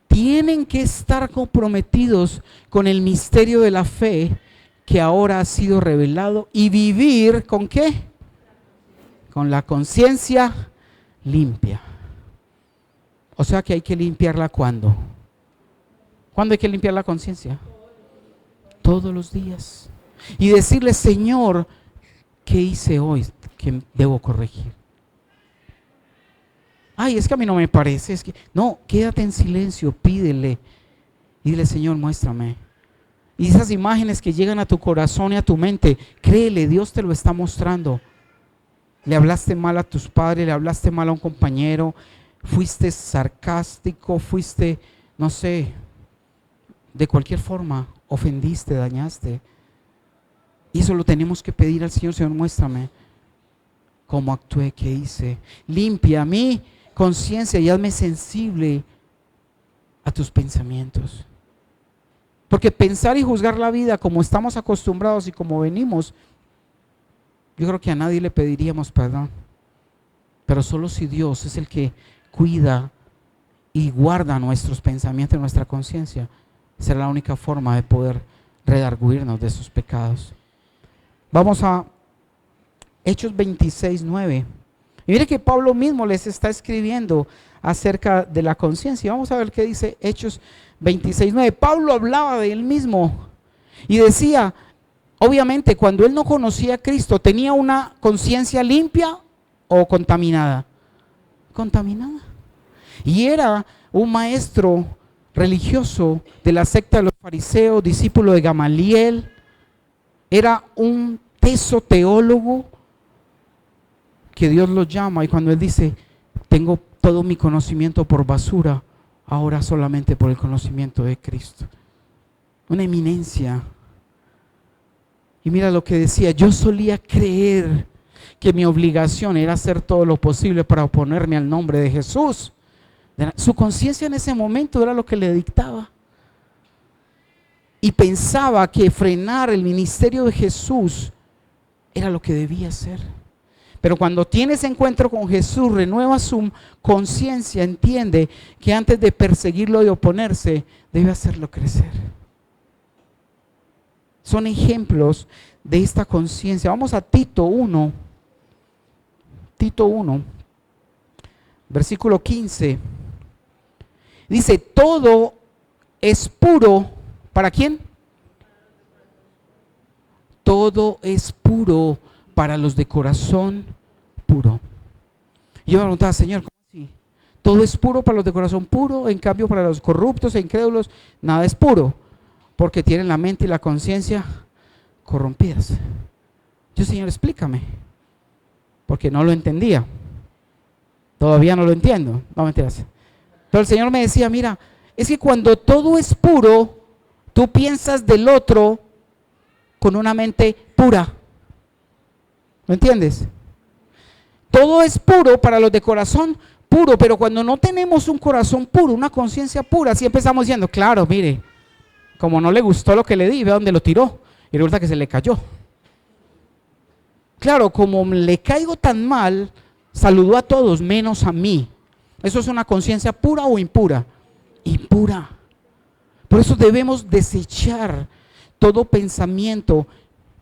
tienen que estar comprometidos con el misterio de la fe que ahora ha sido revelado y vivir ¿con qué? Con la conciencia limpia. O sea que hay que limpiarla ¿cuándo? ¿Cuándo hay que limpiar la conciencia? Todos los días. Y decirle: Señor, ¿qué hice hoy que debo corregir? Ay, es que a mí no me parece. Es que no, quédate en silencio, pídele. Y dile: Señor, muéstrame. Y esas imágenes que llegan a tu corazón y a tu mente, créele, Dios te lo está mostrando. Le hablaste mal a tus padres, le hablaste mal a un compañero, fuiste sarcástico, fuiste, no sé, de cualquier forma, ofendiste, dañaste. Y eso lo tenemos que pedir al Señor: Señor, muéstrame cómo actué, qué hice. Limpia mi conciencia y hazme sensible a tus pensamientos. Porque pensar y juzgar la vida como estamos acostumbrados y como venimos, yo creo que a nadie le pediríamos perdón. Pero solo si Dios es el que cuida y guarda nuestros pensamientos y nuestra conciencia, será la única forma de poder redarguirnos de esos pecados. Vamos a Hechos 26, 9. Y mire que Pablo mismo les está escribiendo acerca de la conciencia. Vamos a ver qué dice Hechos 26, 9. Pablo hablaba de él mismo y decía, obviamente cuando él no conocía a Cristo, ¿tenía una conciencia limpia o contaminada? Contaminada. Y era un maestro religioso de la secta de los fariseos, discípulo de Gamaliel. Era un teso teólogo que Dios lo llama, y cuando él dice: tengo todo mi conocimiento por basura, ahora solamente por el conocimiento de Cristo. Una eminencia. Y mira lo que decía: yo solía creer que mi obligación era hacer todo lo posible para oponerme al nombre de Jesús. Su conciencia en ese momento era lo que le dictaba. Y pensaba que frenar el ministerio de Jesús era lo que debía hacer. Pero cuando tiene ese encuentro con Jesús, renueva su conciencia, entiende que antes de perseguirlo y oponerse, debe hacerlo crecer. Son ejemplos de esta conciencia. Vamos a Tito 1. Tito 1, versículo 15. Dice: todo es puro. ¿Para quién? Todo es puro para los de corazón puro. Y yo me preguntaba: Señor, ¿cómo así? Todo es puro para los de corazón puro, en cambio para los corruptos e incrédulos nada es puro, porque tienen la mente y la conciencia corrompidas. Yo: Señor, explícame, porque no lo entendía. Todavía no lo entiendo, no mentiras. Pero el Señor me decía: mira, es que cuando todo es puro, tú piensas del otro con una mente pura. ¿Lo entiendes? Todo es puro para los de corazón puro, pero cuando no tenemos un corazón puro, una conciencia pura, así empezamos diciendo: claro, mire, como no le gustó lo que le di, ve dónde lo tiró, y resulta que se le cayó. Claro, como le caigo tan mal, saludó a todos menos a mí. ¿Eso es una conciencia pura o impura? Impura. Por eso debemos desechar todo pensamiento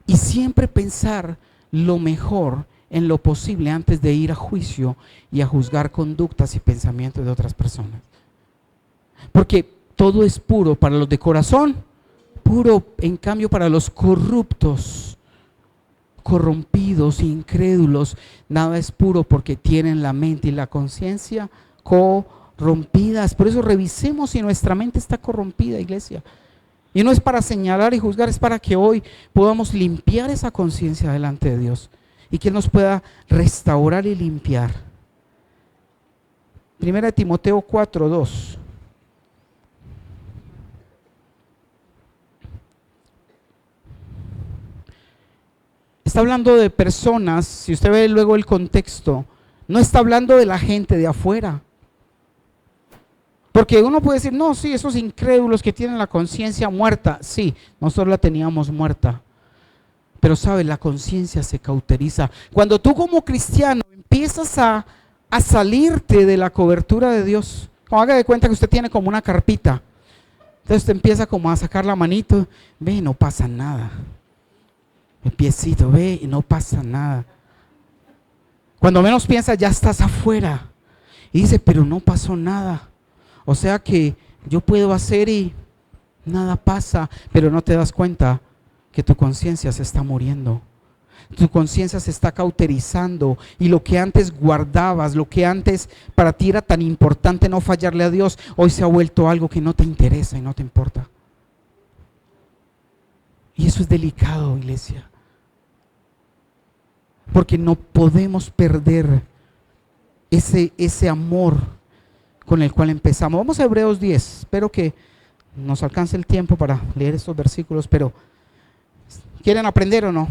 y siempre pensar lo mejor en lo posible antes de ir a juicio y a juzgar conductas y pensamientos de otras personas. Porque todo es puro para los de corazón puro, en cambio para los corruptos, corrompidos, incrédulos, nada es puro porque tienen la mente y la conciencia corrompidas. Por eso revisemos si nuestra mente está corrompida, iglesia. Y no es para señalar y juzgar, es para que hoy podamos limpiar esa conciencia delante de Dios y que Él nos pueda restaurar y limpiar. Primera de Timoteo 4:2. Está hablando de personas, si usted ve luego el contexto, no está hablando de la gente de afuera. Porque uno puede decir, no, sí, esos incrédulos que tienen la conciencia muerta, sí, nosotros la teníamos muerta. Pero sabe, la conciencia se cauteriza. Cuando tú como cristiano empiezas a salirte de la cobertura de Dios, como haga de cuenta que usted tiene como una carpita, entonces usted empieza como a sacar la manito, ve, no pasa nada. El piecito, ve, y no pasa nada. Cuando menos piensas, ya estás afuera. Y dice, pero no pasó nada. O sea que yo puedo hacer y nada pasa, pero no te das cuenta que tu conciencia se está muriendo. Tu conciencia se está cauterizando y lo que antes guardabas, lo que antes para ti era tan importante no fallarle a Dios, hoy se ha vuelto algo que no te interesa y no te importa. Y eso es delicado, iglesia. Porque no podemos perder ese amor con el cual empezamos. Vamos a Hebreos 10. Espero que nos alcance el tiempo para leer estos versículos, pero ¿quieren aprender o no?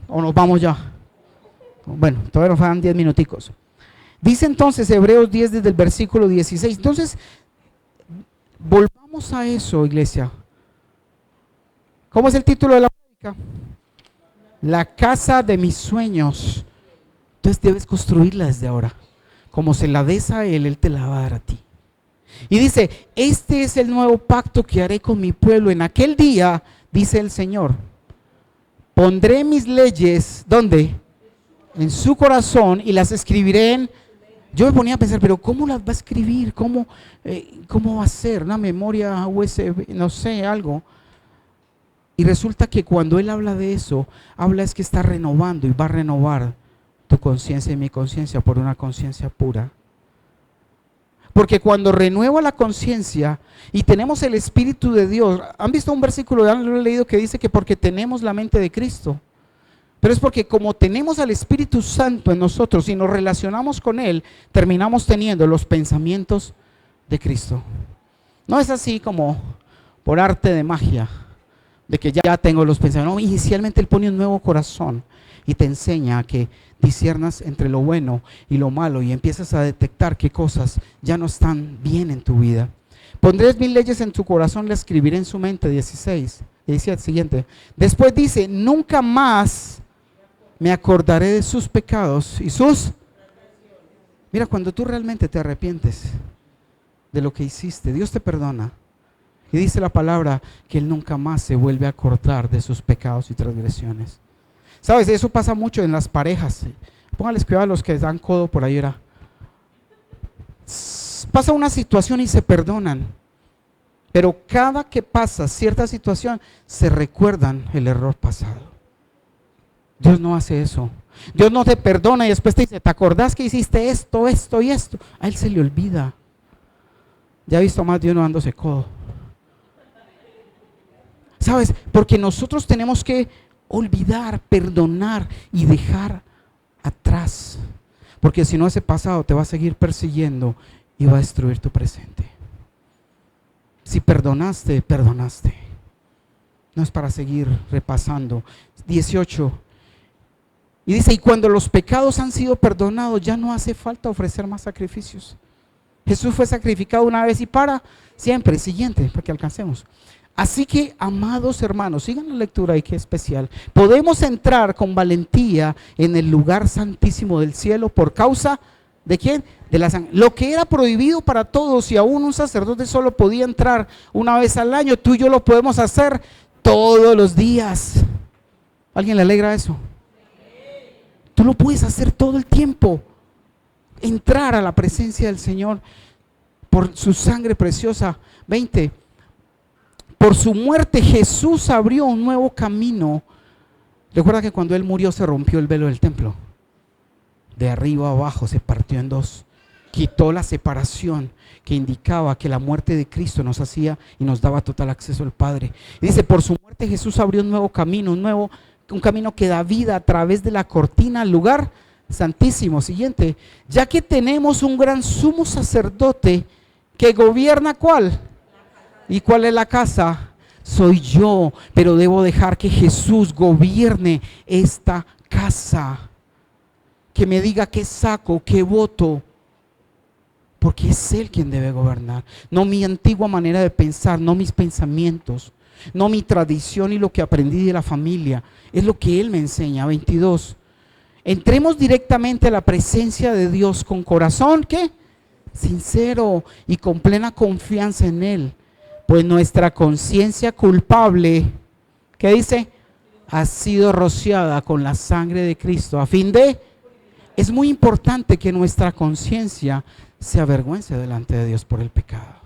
¿O nos vamos ya? Bueno, todavía nos faltan 10 minuticos. Dice entonces Hebreos 10 desde el versículo 16. Entonces, volvamos a eso, iglesia. ¿Cómo es el título de la prédica? La casa de mis sueños. Entonces debes construirla desde ahora. Como se la des a Él, Él te la va a dar a ti. Y dice, este es el nuevo pacto que haré con mi pueblo. En aquel día, dice el Señor, pondré mis leyes, ¿dónde? En su corazón y las escribiré en... Yo me ponía a pensar, pero ¿cómo las va a escribir? ¿Cómo va a ser? ¿Una memoria USB? No sé, algo. Y resulta que cuando Él habla de eso, habla es que está renovando y va a renovar tu conciencia y mi conciencia por una conciencia pura. Porque cuando renueva la conciencia y tenemos el Espíritu de Dios, ¿han visto un versículo, lo he leído, que dice que porque tenemos la mente de Cristo? Pero es porque como tenemos al Espíritu Santo en nosotros y nos relacionamos con Él, terminamos teniendo los pensamientos de Cristo. No es así como por arte de magia, de que ya tengo los pensamientos. No, inicialmente Él pone un nuevo corazón y te enseña a que disciernas entre lo bueno y lo malo y empiezas a detectar qué cosas ya no están bien en tu vida. Pondré mis leyes en tu corazón, las escribiré en su mente. 17, siguiente. Después dice, nunca más me acordaré de sus pecados y sus... Mira, cuando tú realmente te arrepientes de lo que hiciste, Dios te perdona. Y dice la palabra que Él nunca más se vuelve a acordar de sus pecados y transgresiones. ¿Sabes? Eso pasa mucho en las parejas. Póngales cuidado a los que dan codo por ahí. Pasa una situación y se perdonan. Pero cada que pasa cierta situación, se recuerdan el error pasado. Dios no hace eso. Dios no te perdona y después te dice, ¿te acordás que hiciste esto, esto y esto? A Él se le olvida. Ya he visto más de uno dándose codo. ¿Sabes? Porque nosotros tenemos que olvidar, perdonar y dejar atrás. Porque si no, ese pasado te va a seguir persiguiendo y va a destruir tu presente. Si perdonaste, perdonaste. No es para seguir repasando. 18. Y dice, y cuando los pecados han sido perdonados, ya no hace falta ofrecer más sacrificios. Jesús fue sacrificado una vez y para siempre. Siguiente, para que alcancemos. Así que, amados hermanos, sigan la lectura ahí, que especial. Podemos entrar con valentía en el lugar santísimo del cielo por causa ¿de quién? De la sangre. Lo que era prohibido para todos y aún un sacerdote solo podía entrar una vez al año, tú y yo lo podemos hacer todos los días. ¿Alguien le alegra eso? Tú lo puedes hacer todo el tiempo. Entrar a la presencia del Señor por su sangre preciosa. 20. Por su muerte Jesús abrió un nuevo camino. Recuerda que cuando Él murió se rompió el velo del templo. De arriba a abajo se partió en dos. Quitó la separación que indicaba que la muerte de Cristo nos hacía y nos daba total acceso al Padre. Y dice, por su muerte Jesús abrió un nuevo camino, un camino que da vida a través de la cortina al lugar santísimo. Siguiente, ya que tenemos un gran sumo sacerdote que gobierna ¿cuál? ¿Y cuál es la casa? Soy yo, pero debo dejar que Jesús gobierne esta casa. Que me diga qué saco, qué voto, porque es Él quien debe gobernar. No mi antigua manera de pensar, no mis pensamientos, no mi tradición y lo que aprendí de la familia. Es lo que Él me enseña. 22. Entremos directamente a la presencia de Dios con corazón, ¿qué? Sincero y con plena confianza en Él. Pues nuestra conciencia culpable, ¿qué dice? Ha sido rociada con la sangre de Cristo a fin de... Es muy importante que nuestra conciencia se avergüence delante de Dios por el pecado.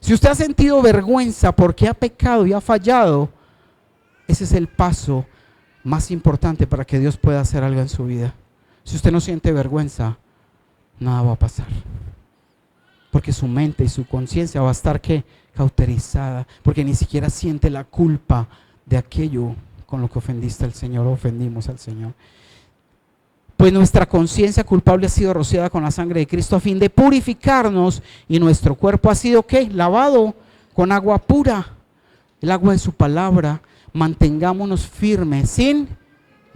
Si usted ha sentido vergüenza porque ha pecado y ha fallado, ese es el paso más importante para que Dios pueda hacer algo en su vida. Si usted no siente vergüenza, nada va a pasar. Porque su mente y su conciencia va a estar ¿qué? Cauterizada, porque ni siquiera siente la culpa de aquello con lo que ofendiste al Señor o ofendimos al Señor. Pues nuestra conciencia culpable ha sido rociada con la sangre de Cristo a fin de purificarnos, y nuestro cuerpo ha sido ¿qué? Lavado con agua pura, el agua de su palabra. Mantengámonos firmes sin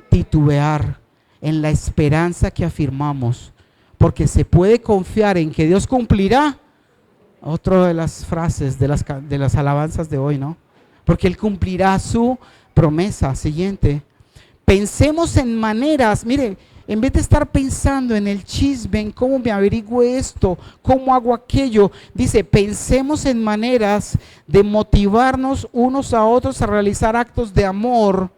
titubear en la esperanza que afirmamos, porque se puede confiar en que Dios cumplirá. Otra de las frases de las alabanzas de hoy, ¿no? Porque Él cumplirá su promesa. Siguiente, pensemos en maneras, mire, en vez de estar pensando en el chisme, en cómo me averiguo esto, cómo hago aquello, dice, pensemos en maneras de motivarnos unos a otros a realizar actos de amor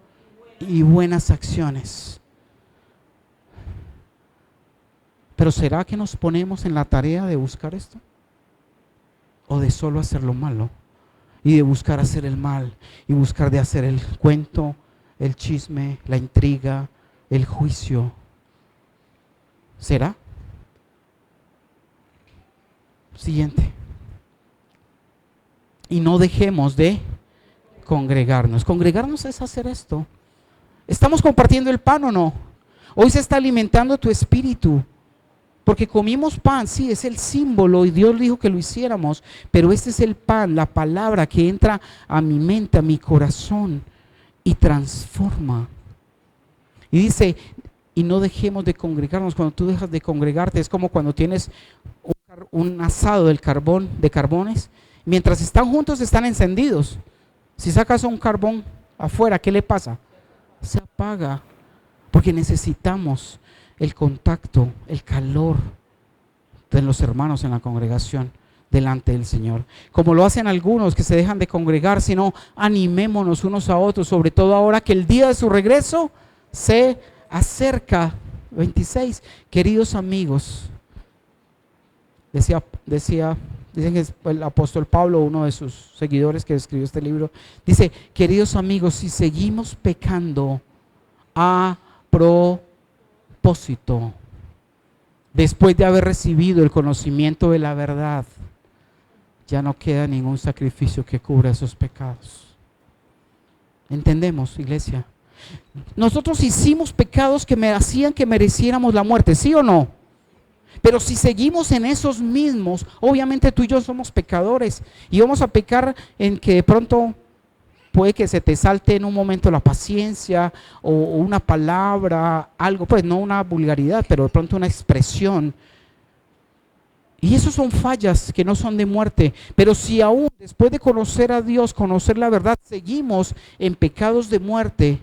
y buenas acciones. Pero ¿será que nos ponemos en la tarea de buscar esto? ¿O de solo hacer lo malo? Y de buscar hacer el mal, y buscar de hacer el cuento, el chisme, la intriga, el juicio. ¿Será? Siguiente. Y no dejemos de congregarnos. Congregarnos es hacer esto. ¿Estamos compartiendo el pan o no? Hoy se está alimentando tu espíritu. Porque comimos pan, sí, es el símbolo y Dios dijo que lo hiciéramos, pero este es el pan, la palabra que entra a mi mente, a mi corazón y transforma. Y dice, y no dejemos de congregarnos. Cuando tú dejas de congregarte es como cuando tienes un asado de carbones, mientras están juntos están encendidos. Si sacas un carbón afuera, ¿qué le pasa? Se apaga, porque necesitamos el contacto, el calor de los hermanos en la congregación delante del Señor. Como lo hacen algunos que se dejan de congregar, sino animémonos unos a otros, sobre todo ahora que el día de su regreso se acerca. 26. Queridos amigos, dicen que es el apóstol Pablo, uno de sus seguidores que escribió este libro, dice, queridos amigos, si seguimos pecando a propósito, después de haber recibido el conocimiento de la verdad, ya no queda ningún sacrificio que cubra esos pecados. ¿Entendemos, iglesia? Nosotros hicimos pecados que me hacían que mereciéramos la muerte, ¿sí o no? Pero si seguimos en esos mismos, obviamente tú y yo somos pecadores y vamos a pecar en que de pronto puede que se te salte en un momento la paciencia o una palabra, algo, pues no una vulgaridad, pero de pronto una expresión. Y eso son fallas que no son de muerte. Pero si aún después de conocer a Dios, conocer la verdad, seguimos en pecados de muerte,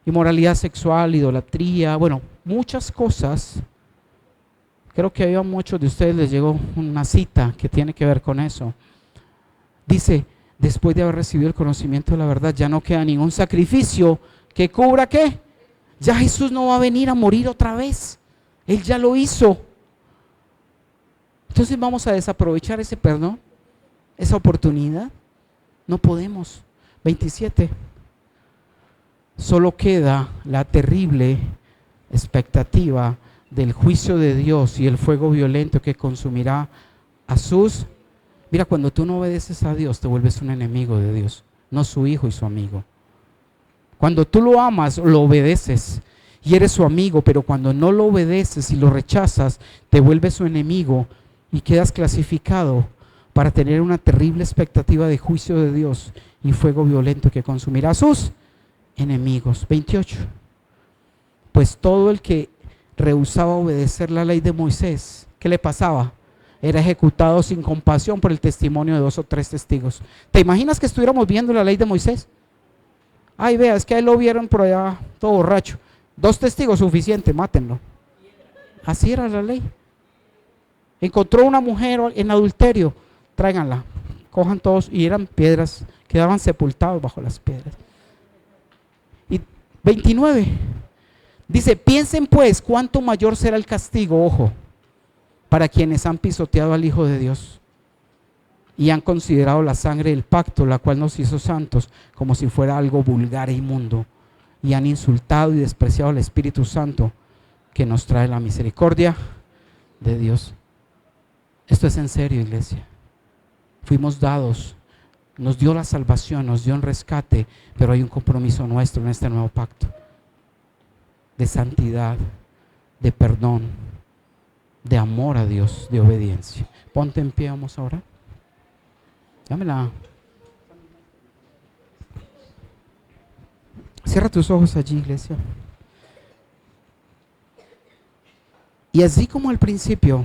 inmoralidad sexual, idolatría, bueno, muchas cosas. Creo que a muchos de ustedes les llegó una cita que tiene que ver con eso. Dice, después de haber recibido el conocimiento de la verdad, ya no queda ningún sacrificio ¿Que cubra qué? Ya Jesús no va a venir a morir otra vez. Él ya lo hizo. Entonces vamos a desaprovechar ese perdón, esa oportunidad. No podemos. 27. Solo queda la terrible expectativa del juicio de Dios y el fuego violento que consumirá a sus. Mira, cuando tú no obedeces a Dios, te vuelves un enemigo de Dios, no su hijo y su amigo. Cuando tú lo amas, lo obedeces y eres su amigo, pero cuando no lo obedeces y lo rechazas, te vuelves su enemigo y quedas clasificado para tener una terrible expectativa de juicio de Dios y fuego violento que consumirá a sus enemigos. 28. Pues todo el que rehusaba obedecer la ley de Moisés, ¿qué le pasaba? Era ejecutado sin compasión por el testimonio de 2 o 3 testigos. ¿Te imaginas que estuviéramos viendo la ley de Moisés? Ay, vea, es que a él lo vieron por allá todo borracho. 2 testigos suficiente, mátenlo. Así era la ley. Encontró una mujer en adulterio, tráiganla, cojan todos, y eran piedras, quedaban sepultados bajo las piedras. Y 29, dice, piensen pues cuánto mayor será el castigo, ojo, para quienes han pisoteado al Hijo de Dios y han considerado la sangre del pacto, la cual nos hizo santos, como si fuera algo vulgar e inmundo, y han insultado y despreciado al Espíritu Santo, que nos trae la misericordia de Dios. Esto es en serio, iglesia. Fuimos dados, nos dio la salvación, nos dio un rescate, pero hay un compromiso nuestro en este nuevo pacto de santidad, de perdón, de amor a Dios, de obediencia. Ponte en pie, vamos ahora. Dámela. Cierra tus ojos allí, iglesia. Y así como al principio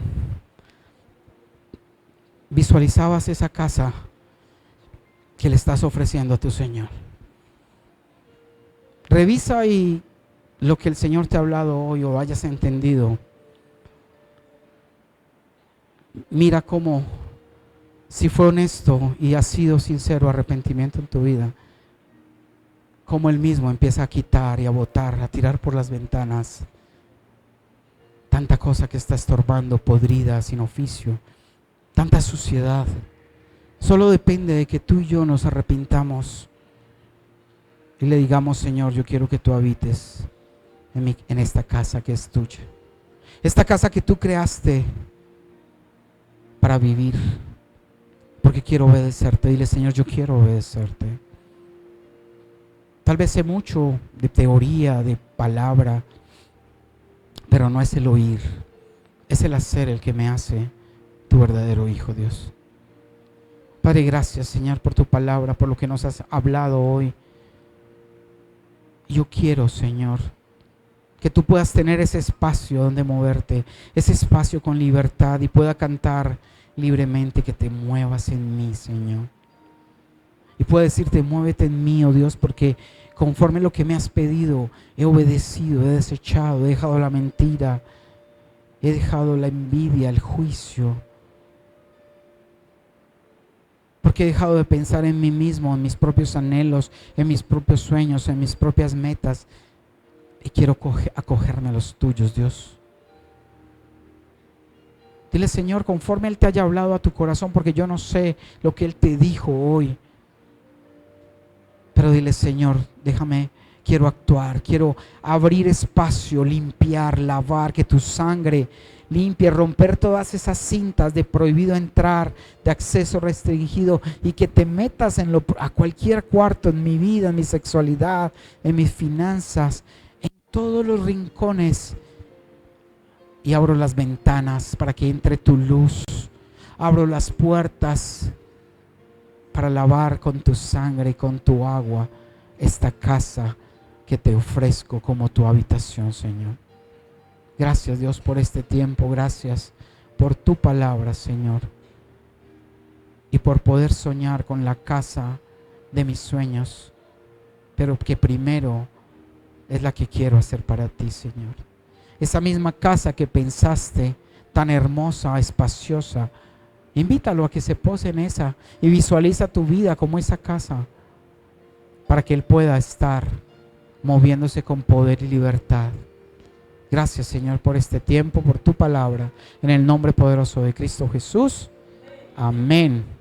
visualizabas esa casa que le estás ofreciendo a tu Señor, revisa y lo que el Señor te ha hablado hoy o hayas entendido, mira cómo, si fue honesto y ha sido sincero arrepentimiento en tu vida, cómo Él mismo empieza a quitar y a botar, a tirar por las ventanas tanta cosa que está estorbando, podrida, sin oficio, tanta suciedad. Solo depende de que tú y yo nos arrepintamos y le digamos: Señor, yo quiero que tú habites en esta casa que es tuya, esta casa que tú creaste para vivir, porque quiero obedecerte. Dile: Señor, yo quiero obedecerte. Tal vez sé mucho de teoría, de palabra, pero no es el oír, es el hacer el que me hace tu verdadero hijo, Dios. Padre, gracias, Señor, por tu palabra, por lo que nos has hablado hoy. Yo quiero, Señor, que tú puedas tener ese espacio donde moverte, ese espacio con libertad, y pueda cantar libremente, que te muevas en mí, Señor. Y pueda decirte: muévete en mí, oh Dios, porque conforme lo que me has pedido, he obedecido, he desechado, he dejado la mentira, he dejado la envidia, el juicio, porque he dejado de pensar en mí mismo, en mis propios anhelos, en mis propios sueños, en mis propias metas, y quiero acogerme a los tuyos, Dios. Dile: Señor, conforme Él te haya hablado a tu corazón, porque yo no sé lo que Él te dijo hoy, pero dile: Señor, déjame, quiero actuar, quiero abrir espacio, limpiar, lavar, que tu sangre limpie, romper todas esas cintas de prohibido entrar, de acceso restringido, y que te metas a cualquier cuarto, en mi vida, en mi sexualidad, en mis finanzas, en todos los rincones, y abro las ventanas para que entre tu luz, abro las puertas para lavar con tu sangre y con tu agua esta casa que te ofrezco como tu habitación, Señor. Gracias, Dios, por este tiempo. Gracias por tu palabra, Señor, y por poder soñar con la casa de mis sueños, pero que primero es la que quiero hacer para ti, Señor. Esa misma casa que pensaste, tan hermosa, espaciosa, invítalo a que se pose en esa y visualiza tu vida como esa casa, para que Él pueda estar moviéndose con poder y libertad. Gracias, Señor, por este tiempo, por tu palabra. En el nombre poderoso de Cristo Jesús. Amén.